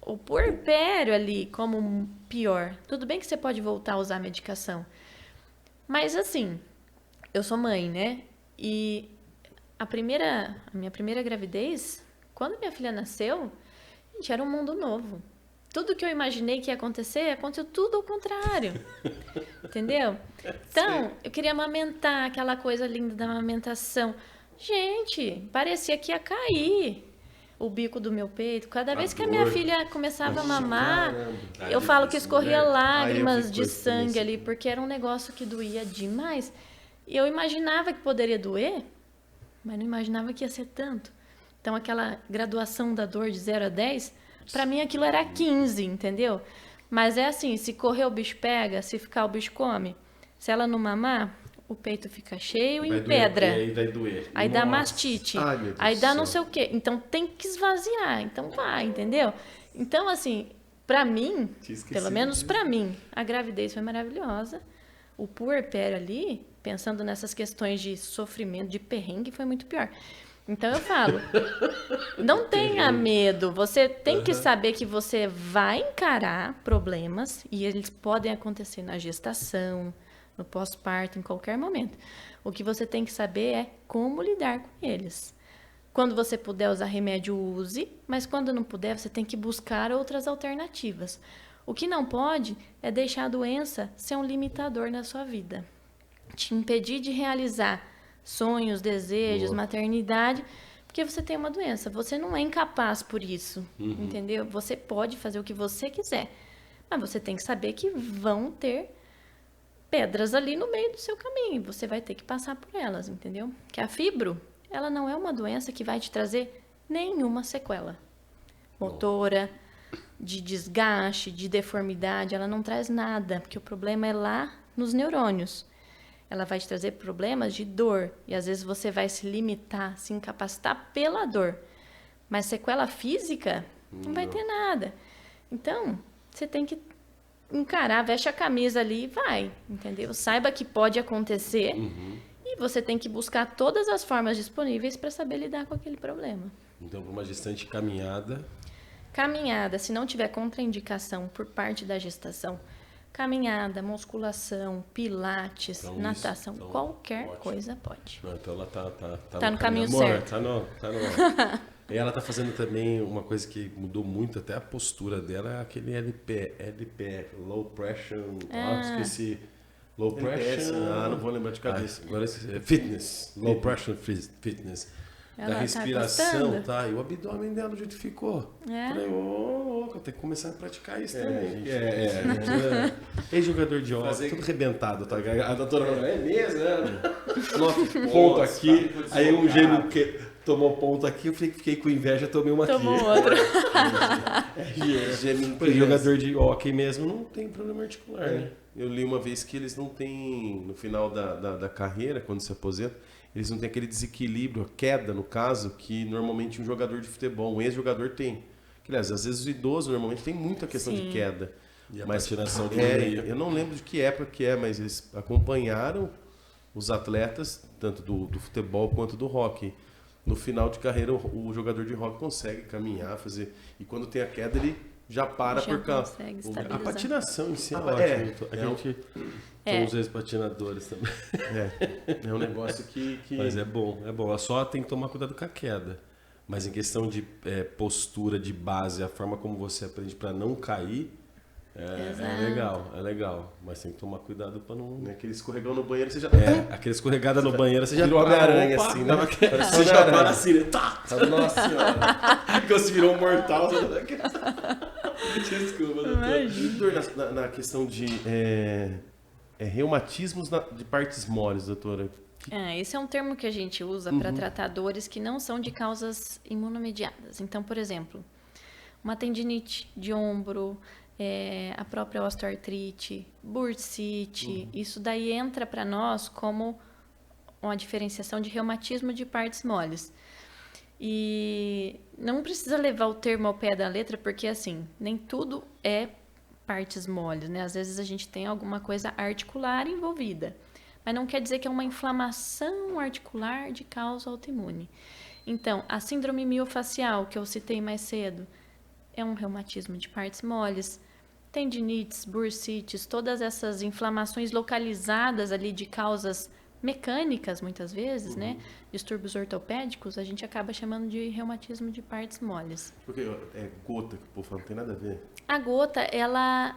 o puerpério ali como pior. Tudo bem que você pode voltar a usar a medicação, mas assim, eu sou mãe, né? E a minha primeira gravidez, quando minha filha nasceu, gente, era um mundo novo. Tudo que eu imaginei que ia acontecer, aconteceu tudo ao contrário. Entendeu? Então, eu queria amamentar, aquela coisa linda da amamentação. Gente, parecia que ia cair o bico do meu peito. Cada vez que a minha filha começava a mamar, eu falo que escorria lágrimas de sangue ali, porque era um negócio que doía demais. E eu imaginava que poderia doer, mas não imaginava que ia ser tanto. Então, aquela graduação da dor de 0 a 10, para mim aquilo era 15, entendeu? Mas é assim, se correr o bicho pega, se ficar o bicho come. Se ela não mamar, o peito fica cheio e pedra. Aí vai doer. Aí dá mastite. Aí dá não sei o quê. Então tem que esvaziar. Então vai, entendeu? Então, assim, pra mim, pelo menos pra mim, a gravidez foi maravilhosa. O puerpério ali, pensando nessas questões de sofrimento, de perrengue, foi muito pior. Então eu falo, não tenha medo. Você tem que saber que você vai encarar problemas e eles podem acontecer na gestação, no pós-parto, em qualquer momento. O que você tem que saber é como lidar com eles. Quando você puder usar remédio, use, mas quando não puder, você tem que buscar outras alternativas. O que não pode é deixar a doença ser um limitador na sua vida. Te impedir de realizar sonhos, desejos, maternidade, porque você tem uma doença. Você não é incapaz por isso, entendeu? Você pode fazer o que você quiser, mas você tem que saber que vão ter pedras ali no meio do seu caminho. Você vai ter que passar por elas, entendeu? Que a fibro, ela não é uma doença que vai te trazer nenhuma sequela motora, de desgaste, de deformidade. Ela não traz nada, porque o problema é lá nos neurônios. Ela vai te trazer problemas de dor. E às vezes você vai se limitar, se incapacitar pela dor. Mas sequela física, não vai ter nada. Então, você tem que encarar, veste a camisa ali e vai, entendeu? Saiba que pode acontecer e você tem que buscar todas as formas disponíveis para saber lidar com aquele problema. Então, para uma gestante caminhada... Caminhada, se não tiver contraindicação por parte da gestação, caminhada, musculação, pilates, então, natação, então, qualquer ótimo. coisa pode. Não, então ela tá no caminho amor, certo. Tá no... E ela tá fazendo também uma coisa que mudou muito, até a postura dela, é aquele LP, Low Pressure, esqueci. Low Pressure, não vou lembrar de cabeça. Agora é Fitness, Low Pressure Fitness. Ela da respiração, tá tá? E o abdômen dela, do jeito que ficou. Falei, louco, eu tenho que começar a praticar isso também. Ex-jogador de hockey, tudo arrebentado, tá? A doutora falou, é mesmo, né? Ponto aqui, aí um gêmeo que tomou ponto aqui, eu fiquei com inveja, tomei uma Tomou aqui. outro. Jogador de hockey mesmo não tem problema articular, né? Eu li uma vez que eles não têm, no final da carreira, quando se aposenta, eles não têm aquele desequilíbrio, a queda, no caso, que normalmente um jogador de futebol, um ex-jogador tem. Que, aliás, às vezes os idosos normalmente tem muita questão de queda. E a mas patinação eu não lembro de que época que é, mas eles acompanharam os atletas, tanto do futebol quanto do hóquei. No final de carreira, o jogador de hóquei consegue caminhar, fazer... E quando tem a queda, ele já para Já por causa. consegue A estabilizar. patinação em si é Ah, ótimo. é. A gente somos ex-patinadores também. É um negócio que... Mas é bom. Só tem que tomar cuidado com a queda. Mas em questão de postura, de base, a forma como você aprende para não cair, é legal. Mas tem que tomar cuidado para não... Aquele escorregão no banheiro, você já... Aquela escorregada no banheiro, você já virou Homem-Aranha, opa, assim, né? Você já para assim, né? Tá! Nossa senhora. Que você virou um mortal. Desculpa, doutor. E dor na questão de reumatismos de partes moles, doutora? Esse é um termo que a gente usa para tratar dores que não são de causas imunomediadas. Então, por exemplo, uma tendinite de ombro, a própria osteoartrite, bursite, isso daí entra para nós como uma diferenciação de reumatismo de partes moles. E não precisa levar o termo ao pé da letra, porque assim, nem tudo é partes moles, né? Às vezes a gente tem alguma coisa articular envolvida, mas não quer dizer que é uma inflamação articular de causa autoimune. Então, a síndrome miofacial, que eu citei mais cedo, é um reumatismo de partes moles. Tendinites, bursites, todas essas inflamações localizadas ali de causas mecânicas, muitas vezes, né? Distúrbios ortopédicos, a gente acaba chamando de reumatismo de partes moles. Porque é gota que o povo fala, não tem nada a ver. A gota, ela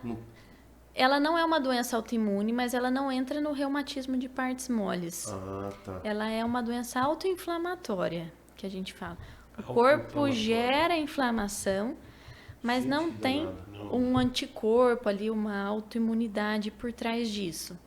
não é uma doença autoimune, mas ela não entra no reumatismo de partes moles. Ah, tá. Ela é uma doença autoinflamatória, que a gente fala. O corpo gera inflamação, mas não tem um anticorpo ali, uma autoimunidade por trás disso.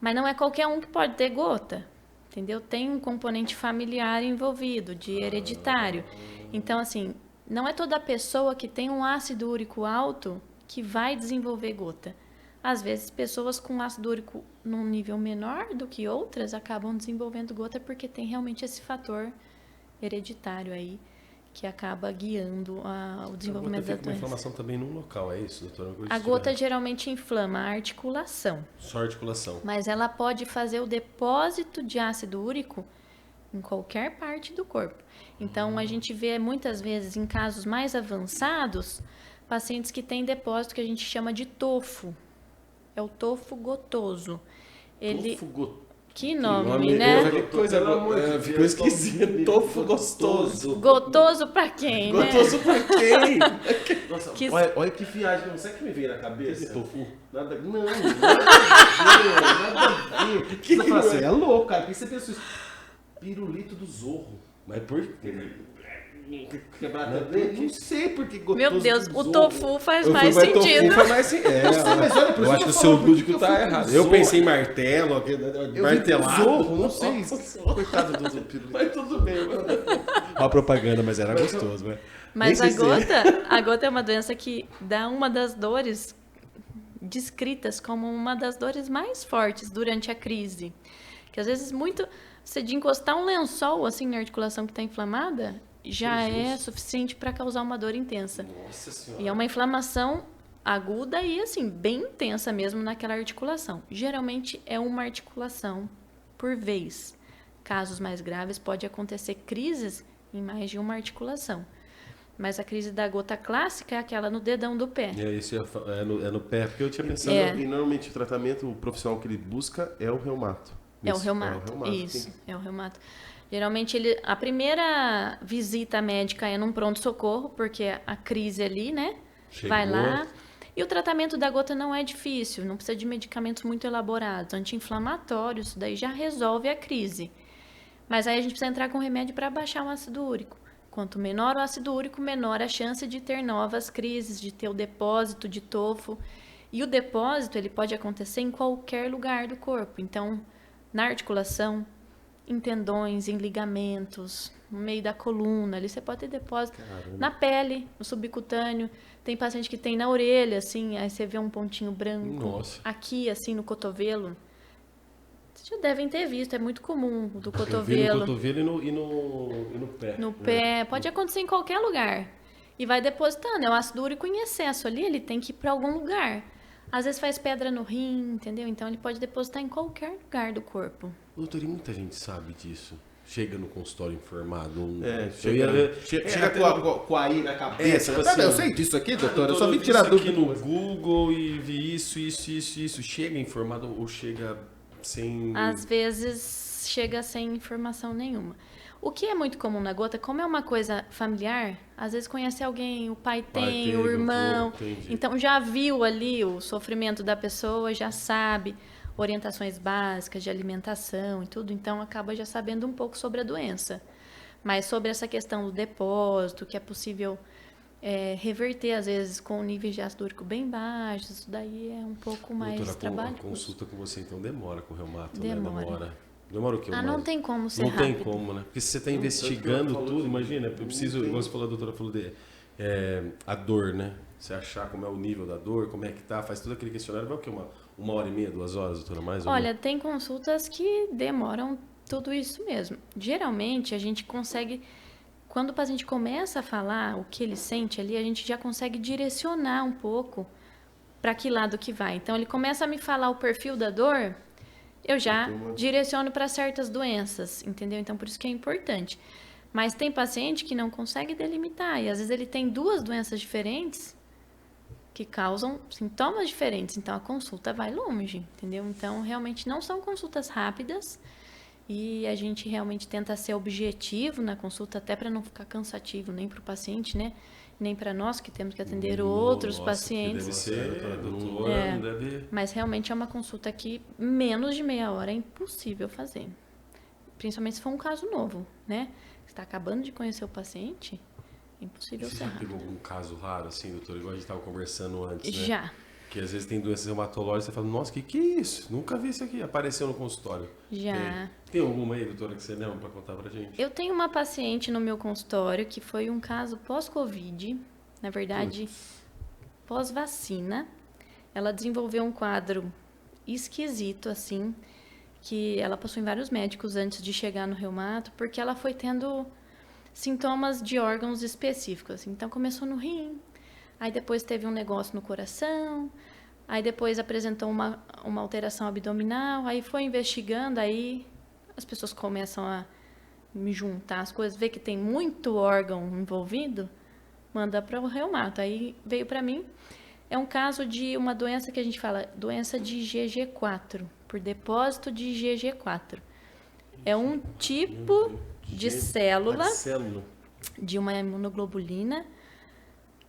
Mas não é qualquer um que pode ter gota, entendeu? Tem um componente familiar envolvido, de hereditário. Então, assim, não é toda pessoa que tem um ácido úrico alto que vai desenvolver gota. Às vezes, pessoas com ácido úrico num nível menor do que outras acabam desenvolvendo gota porque tem realmente esse fator hereditário aí que acaba guiando o desenvolvimento da doença. Uma inflamação também num local, é isso, doutora? A gota geralmente inflama a articulação. Só articulação. Mas ela pode fazer o depósito de ácido úrico em qualquer parte do corpo. Então, a gente vê muitas vezes em casos mais avançados, pacientes que têm depósito que a gente chama de tofo. É o tofo gotoso. Tofo gotoso. Que nome, né? Que coisa, ficou esquisito. Tofo gostoso. Gotoso pra quem, né? Gostoso pra quem? Nossa, Que- olha que viagem, não sei o que me veio na cabeça. Tofu. Nada a ver. Que você fala assim, é louco, cara. Por que você pensou isso? Pirulito do Zorro. Mas por quê? Não sei porque gostoso. Meu Deus, do o Zorro. tofu faz mais sentido. Mas olha, por Eu isso acho que o tô seu falando, lúdico porque tá eu fui errado. pro Eu Zorro. pensei em martelo, Eu martelado. vi Zorro, não sei. Coitado do pirulito. Mas tudo bem, mano. Uma propaganda, mas era gostoso, né? Mas Nem sei se- a gota é uma doença que dá uma das dores descritas como uma das dores mais fortes durante a crise. Que às vezes você de encostar um lençol assim na articulação que está inflamada já é suficiente para causar uma dor intensa. Nossa senhora. E é uma inflamação aguda e assim bem intensa mesmo naquela articulação. Geralmente é uma articulação por vez. Casos mais graves pode acontecer crises em mais de uma articulação. Mas a crise da gota clássica é aquela no dedão do pé. Isso é no pé, porque eu tinha pensado. E normalmente o tratamento, o profissional que ele busca é o reumato. É o reumato, isso, é o reumato. Geralmente, a primeira visita médica é num pronto-socorro, porque a crise ali, né? Chegou. Vai lá. E o tratamento da gota não é difícil, não precisa de medicamentos muito elaborados, anti-inflamatórios, isso daí já resolve a crise. Mas aí a gente precisa entrar com remédio para baixar o ácido úrico. Quanto menor o ácido úrico, menor a chance de ter novas crises, de ter o depósito de tofo. E o depósito, ele pode acontecer em qualquer lugar do corpo. Então, na articulação, em tendões, em ligamentos, no meio da coluna, ali você pode ter depósito. Caramba. Na pele, no subcutâneo. Tem paciente que tem na orelha, assim, aí você vê um pontinho branco. Nossa. Aqui, assim, no cotovelo. Vocês já devem ter visto, é muito comum o do Eu vi no cotovelo. cotovelo e no pé. No pé, pode acontecer em qualquer lugar. E vai depositando, é o ácido úrico em excesso ali, ele tem que ir para algum lugar. Às vezes faz pedra no rim, entendeu? Então ele pode depositar em qualquer lugar do corpo. Doutor, e muita gente sabe disso. chega no consultório informado? Chega com a I na cabeça. Tipo assim, eu sei disso aqui, doutor. Eu só vim tirar aqui dúvida. no Google e vi isso. Chega informado ou chega sem... Às vezes chega sem informação nenhuma. O que é muito comum na gota, como é uma coisa familiar, às vezes conhece alguém, o pai tem, o irmão, então já viu ali o sofrimento da pessoa, já sabe orientações básicas de alimentação e tudo, então acaba já sabendo um pouco sobre a doença. Mas sobre essa questão do depósito, que é possível reverter, às vezes, com níveis de ácido úrico bem baixos, isso daí é um pouco mais trabalhoso. A consulta com você, então, demora com o reumato, Demora. né? Demora o quê? Não tem como ser Não rápido. tem como, né? Porque se você está investigando tudo, imagina, eu preciso, igual você falou, a doutora falou a dor, né? Você achar como é o nível da dor, como é que tá, faz todo aquele questionário, vai o quê? Uma hora e meia, 2 horas, doutora, mais ou menos? Olha, tem consultas que demoram tudo isso mesmo. Geralmente, a gente consegue, quando o paciente começa a falar o que ele sente ali, a gente já consegue direcionar um pouco para que lado que vai. Então, ele começa a me falar o perfil da dor, eu já direciono para certas doenças, entendeu? Então, por isso que é importante. Mas tem paciente que não consegue delimitar, e às vezes ele tem 2 doenças diferentes que causam sintomas diferentes, então a consulta vai longe, entendeu? Então, realmente não são consultas rápidas, e a gente realmente tenta ser objetivo na consulta, até para não ficar cansativo nem para o paciente, né? Nem para nós que temos que atender outros pacientes. Deve ser, doutora, não deve... Mas realmente é uma consulta que menos de meia hora é impossível fazer. Principalmente se for um caso novo, né? Você está acabando de conhecer o paciente, é impossível ser rápido. Você já pegou algum caso raro, assim, doutor? Igual a gente estava conversando antes, né? Já. Que às vezes tem doenças reumatológicas, você fala, nossa, que é isso? Nunca vi isso aqui. Apareceu no consultório. Já. Tem alguma aí, doutora, que você lembra para contar pra gente? Eu tenho uma paciente no meu consultório que foi um caso pós-Covid, na verdade, pós-vacina. Ela desenvolveu um quadro esquisito, assim, que ela passou em vários médicos antes de chegar no reumato, porque ela foi tendo sintomas de órgãos específicos. Assim. Então, começou no rim, aí depois teve um negócio no coração, aí depois apresentou uma alteração abdominal, aí foi investigando, aí as pessoas começam a me juntar as coisas, ver que tem muito órgão envolvido, manda para o reumato. Aí veio para mim, é um caso de uma doença que a gente fala, doença de GG4, por depósito de GG4. É um tipo de célula de uma imunoglobulina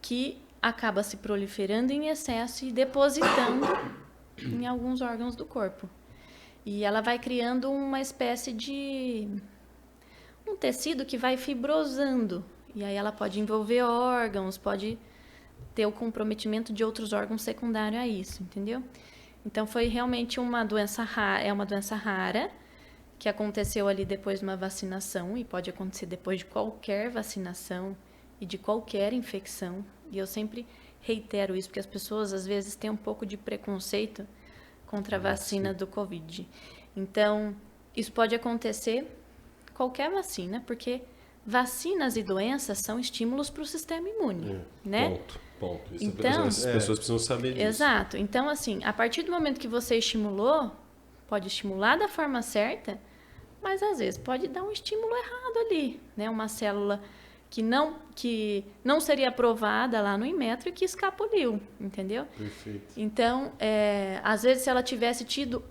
que acaba se proliferando em excesso e depositando em alguns órgãos do corpo. E ela vai criando uma espécie de um tecido que vai fibrosando. E aí ela pode envolver órgãos, pode ter o comprometimento de outros órgãos secundários a isso, entendeu? Então foi realmente uma doença rara, é uma doença rara que aconteceu ali depois de uma vacinação e pode acontecer depois de qualquer vacinação e de qualquer infecção. E eu sempre reitero isso, porque as pessoas às vezes têm um pouco de preconceito contra a vacina do Covid. Então, isso pode acontecer qualquer vacina, porque vacinas e doenças são estímulos para o sistema imune, né? Ponto. Isso então, as pessoas precisam saber disso. Exato. Então, assim, a partir do momento que você estimulou, pode estimular da forma certa, mas às vezes pode dar um estímulo errado ali, né? Uma célula que não seria aprovada lá no Inmetro e que escapuliu, entendeu? Perfeito. Então, às vezes, se ela tivesse tido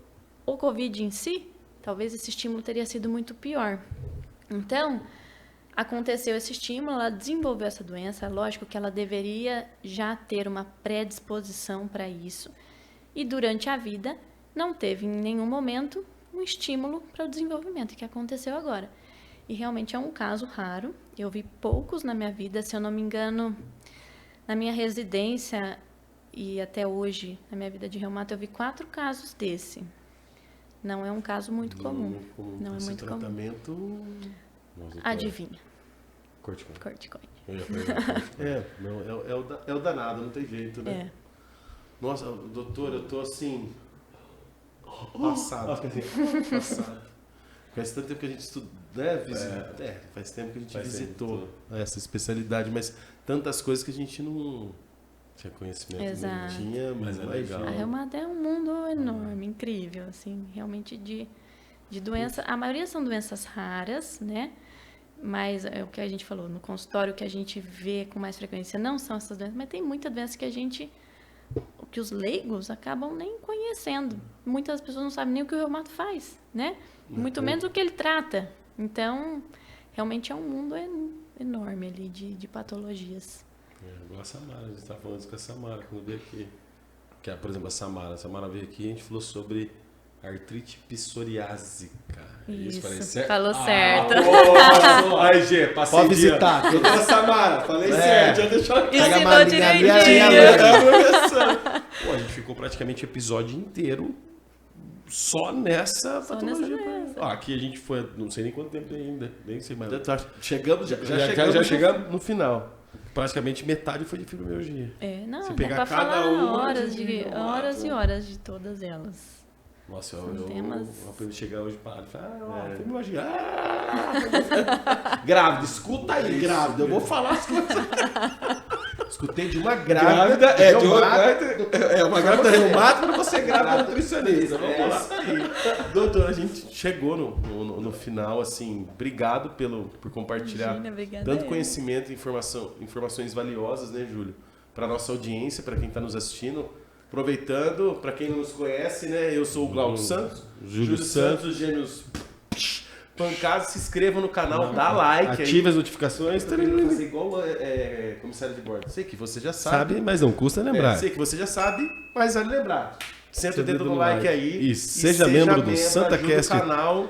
o Covid em si, talvez esse estímulo teria sido muito pior. Então, aconteceu esse estímulo, ela desenvolveu essa doença, lógico que ela deveria já ter uma predisposição para isso. E durante a vida, não teve em nenhum momento um estímulo para o desenvolvimento, que aconteceu agora. E realmente é um caso raro. Eu vi poucos na minha vida, se eu não me engano, na minha residência e até hoje, na minha vida de reumato, eu vi 4 casos desse. Não é um caso muito comum. Não é muito comum. Tratamento... Adivinha. Corticoide. Corticoide. É o danado, não tem jeito, né? É. Nossa, doutor, eu tô assim... Passado. Faz tanto tempo que a gente estuda, né? Faz tempo que a gente visitou essa especialidade, mas tantas coisas que a gente não tinha conhecimento. Exato. Não tinha, mas é legal. A reumato é um mundo enorme, incrível, assim, realmente de de doença. A maioria são doenças raras, né? Mas é o que a gente falou, no consultório, o que a gente vê com mais frequência não são essas doenças, mas tem muita doença que os leigos acabam nem conhecendo. Muitas pessoas não sabem nem o que o reumato faz, né? Muito menos o que ele trata. Então, realmente é um mundo enorme ali de patologias. Igual a Samara, a gente estava falando isso com a Samara quando veio aqui. Que é, por exemplo, a Samara veio aqui e a gente falou sobre artrite psoriásica. Isso, parece falou certo. Aí, Gê, passei Pode visitar. Doutora Samara, falei certo, já deixou aqui. Ensinou direitinho. Pô, a gente ficou praticamente o episódio inteiro só nessa patologia. Aqui a gente foi, não sei nem quanto tempo ainda, nem sei mais. Chegamos, Já chegamos no final. Praticamente metade foi de fibromialgia. Não, Se dá pegar pra cada falar uma horas e horas de todas elas. Nossa, São eu temas- aprendi a chegar hoje para falar, fibromialgia. Grávida, escuta aí, grávida, eu vou falar as coisas. Escutei de uma grávida. Uma grávida reumática para você grávida nutricionista. Vamos lá. Isso aí. Doutor, a gente chegou no final, assim, obrigado por compartilhar Imagina, obrigada tanto a ele. conhecimento e informações valiosas, né, Júlio? Para nossa audiência, para quem está nos assistindo. Aproveitando, para quem não nos conhece, né, eu sou o Glauco Santos, Júlio Santos, gêmeos pancados, se inscrevam no canal, dá like Ative aí. as notificações. Fazer igual comissário de bordo. Sei que você já sabe. Sabe, mas não custa lembrar. Sei que você já sabe, mas vale lembrar. Senta o dedo no like aí. E seja membro do Santa ajuda Cast. o canal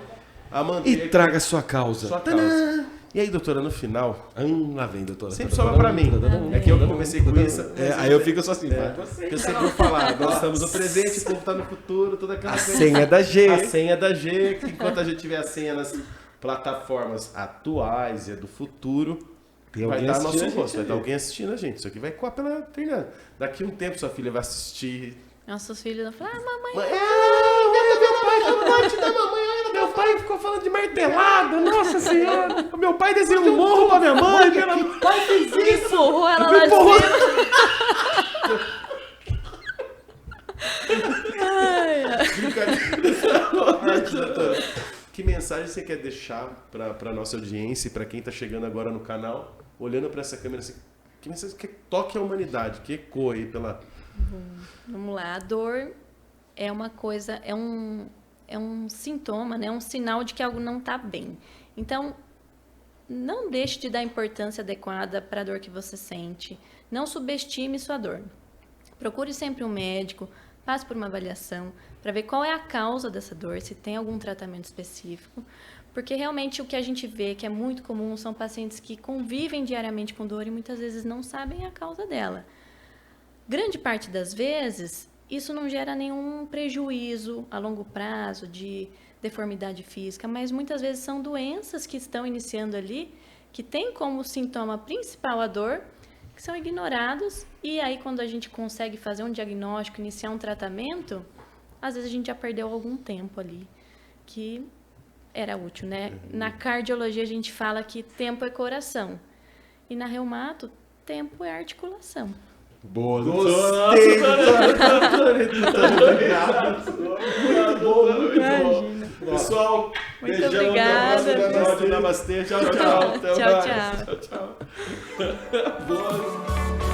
a manter E traga sua causa. sua causa. E aí, doutora, no final, Lá vem, doutora. sempre sobra pra mim. É que eu comecei com isso. Aí eu fico só assim, vai. Eu sempre vou falar, nós estamos no presente, o povo tá no futuro, toda aquela A coisa. senha da G. A senha da G, que enquanto a gente tiver a senha nas plataformas atuais e a do futuro, Tem vai alguém estar nosso assistindo a rosto, gente vai estar ali. alguém assistindo a gente. Isso aqui vai coar pela treinando. Daqui um tempo sua filha vai assistir. Nossos filhos vão falar, mamãe, Meu pai falou noite da mamãe, olha, meu pai ficou falando de martelada, nossa senhora. O meu pai desenhou um morro pra minha mãe, que meu pai fez isso. empurrou ela lá de empurrou. cima. Ai, ai. Doutora, que mensagem você quer deixar para nossa audiência e para quem está chegando agora no canal, olhando para essa câmera, assim, que mensagem que toque a humanidade, que ecoe aí pela... Vamos lá, a dor é uma coisa, é um sintoma, né? Um sinal de que algo não está bem. Então, não deixe de dar importância adequada para a dor que você sente. Não subestime sua dor. Procure sempre um médico, passe por uma avaliação para ver qual é a causa dessa dor, se tem algum tratamento específico. Porque realmente o que a gente vê que é muito comum são pacientes que convivem diariamente com dor e muitas vezes não sabem a causa dela. Grande parte das vezes, isso não gera nenhum prejuízo a longo prazo de deformidade física, mas muitas vezes são doenças que estão iniciando ali, que têm como sintoma principal a dor, que são ignorados, e aí quando a gente consegue fazer um diagnóstico, iniciar um tratamento, às vezes a gente já perdeu algum tempo ali, que era útil, né? Na cardiologia a gente fala que tempo é coração, e na reumato, tempo é articulação. Boa, Gostei, doutora. Muito bom. Imagina. Pessoal, Muito beijão, obrigada. até o próximo. Namastê, tchau, tchau. Até Tchau, mais. tchau. Tchau, tchau. Boa.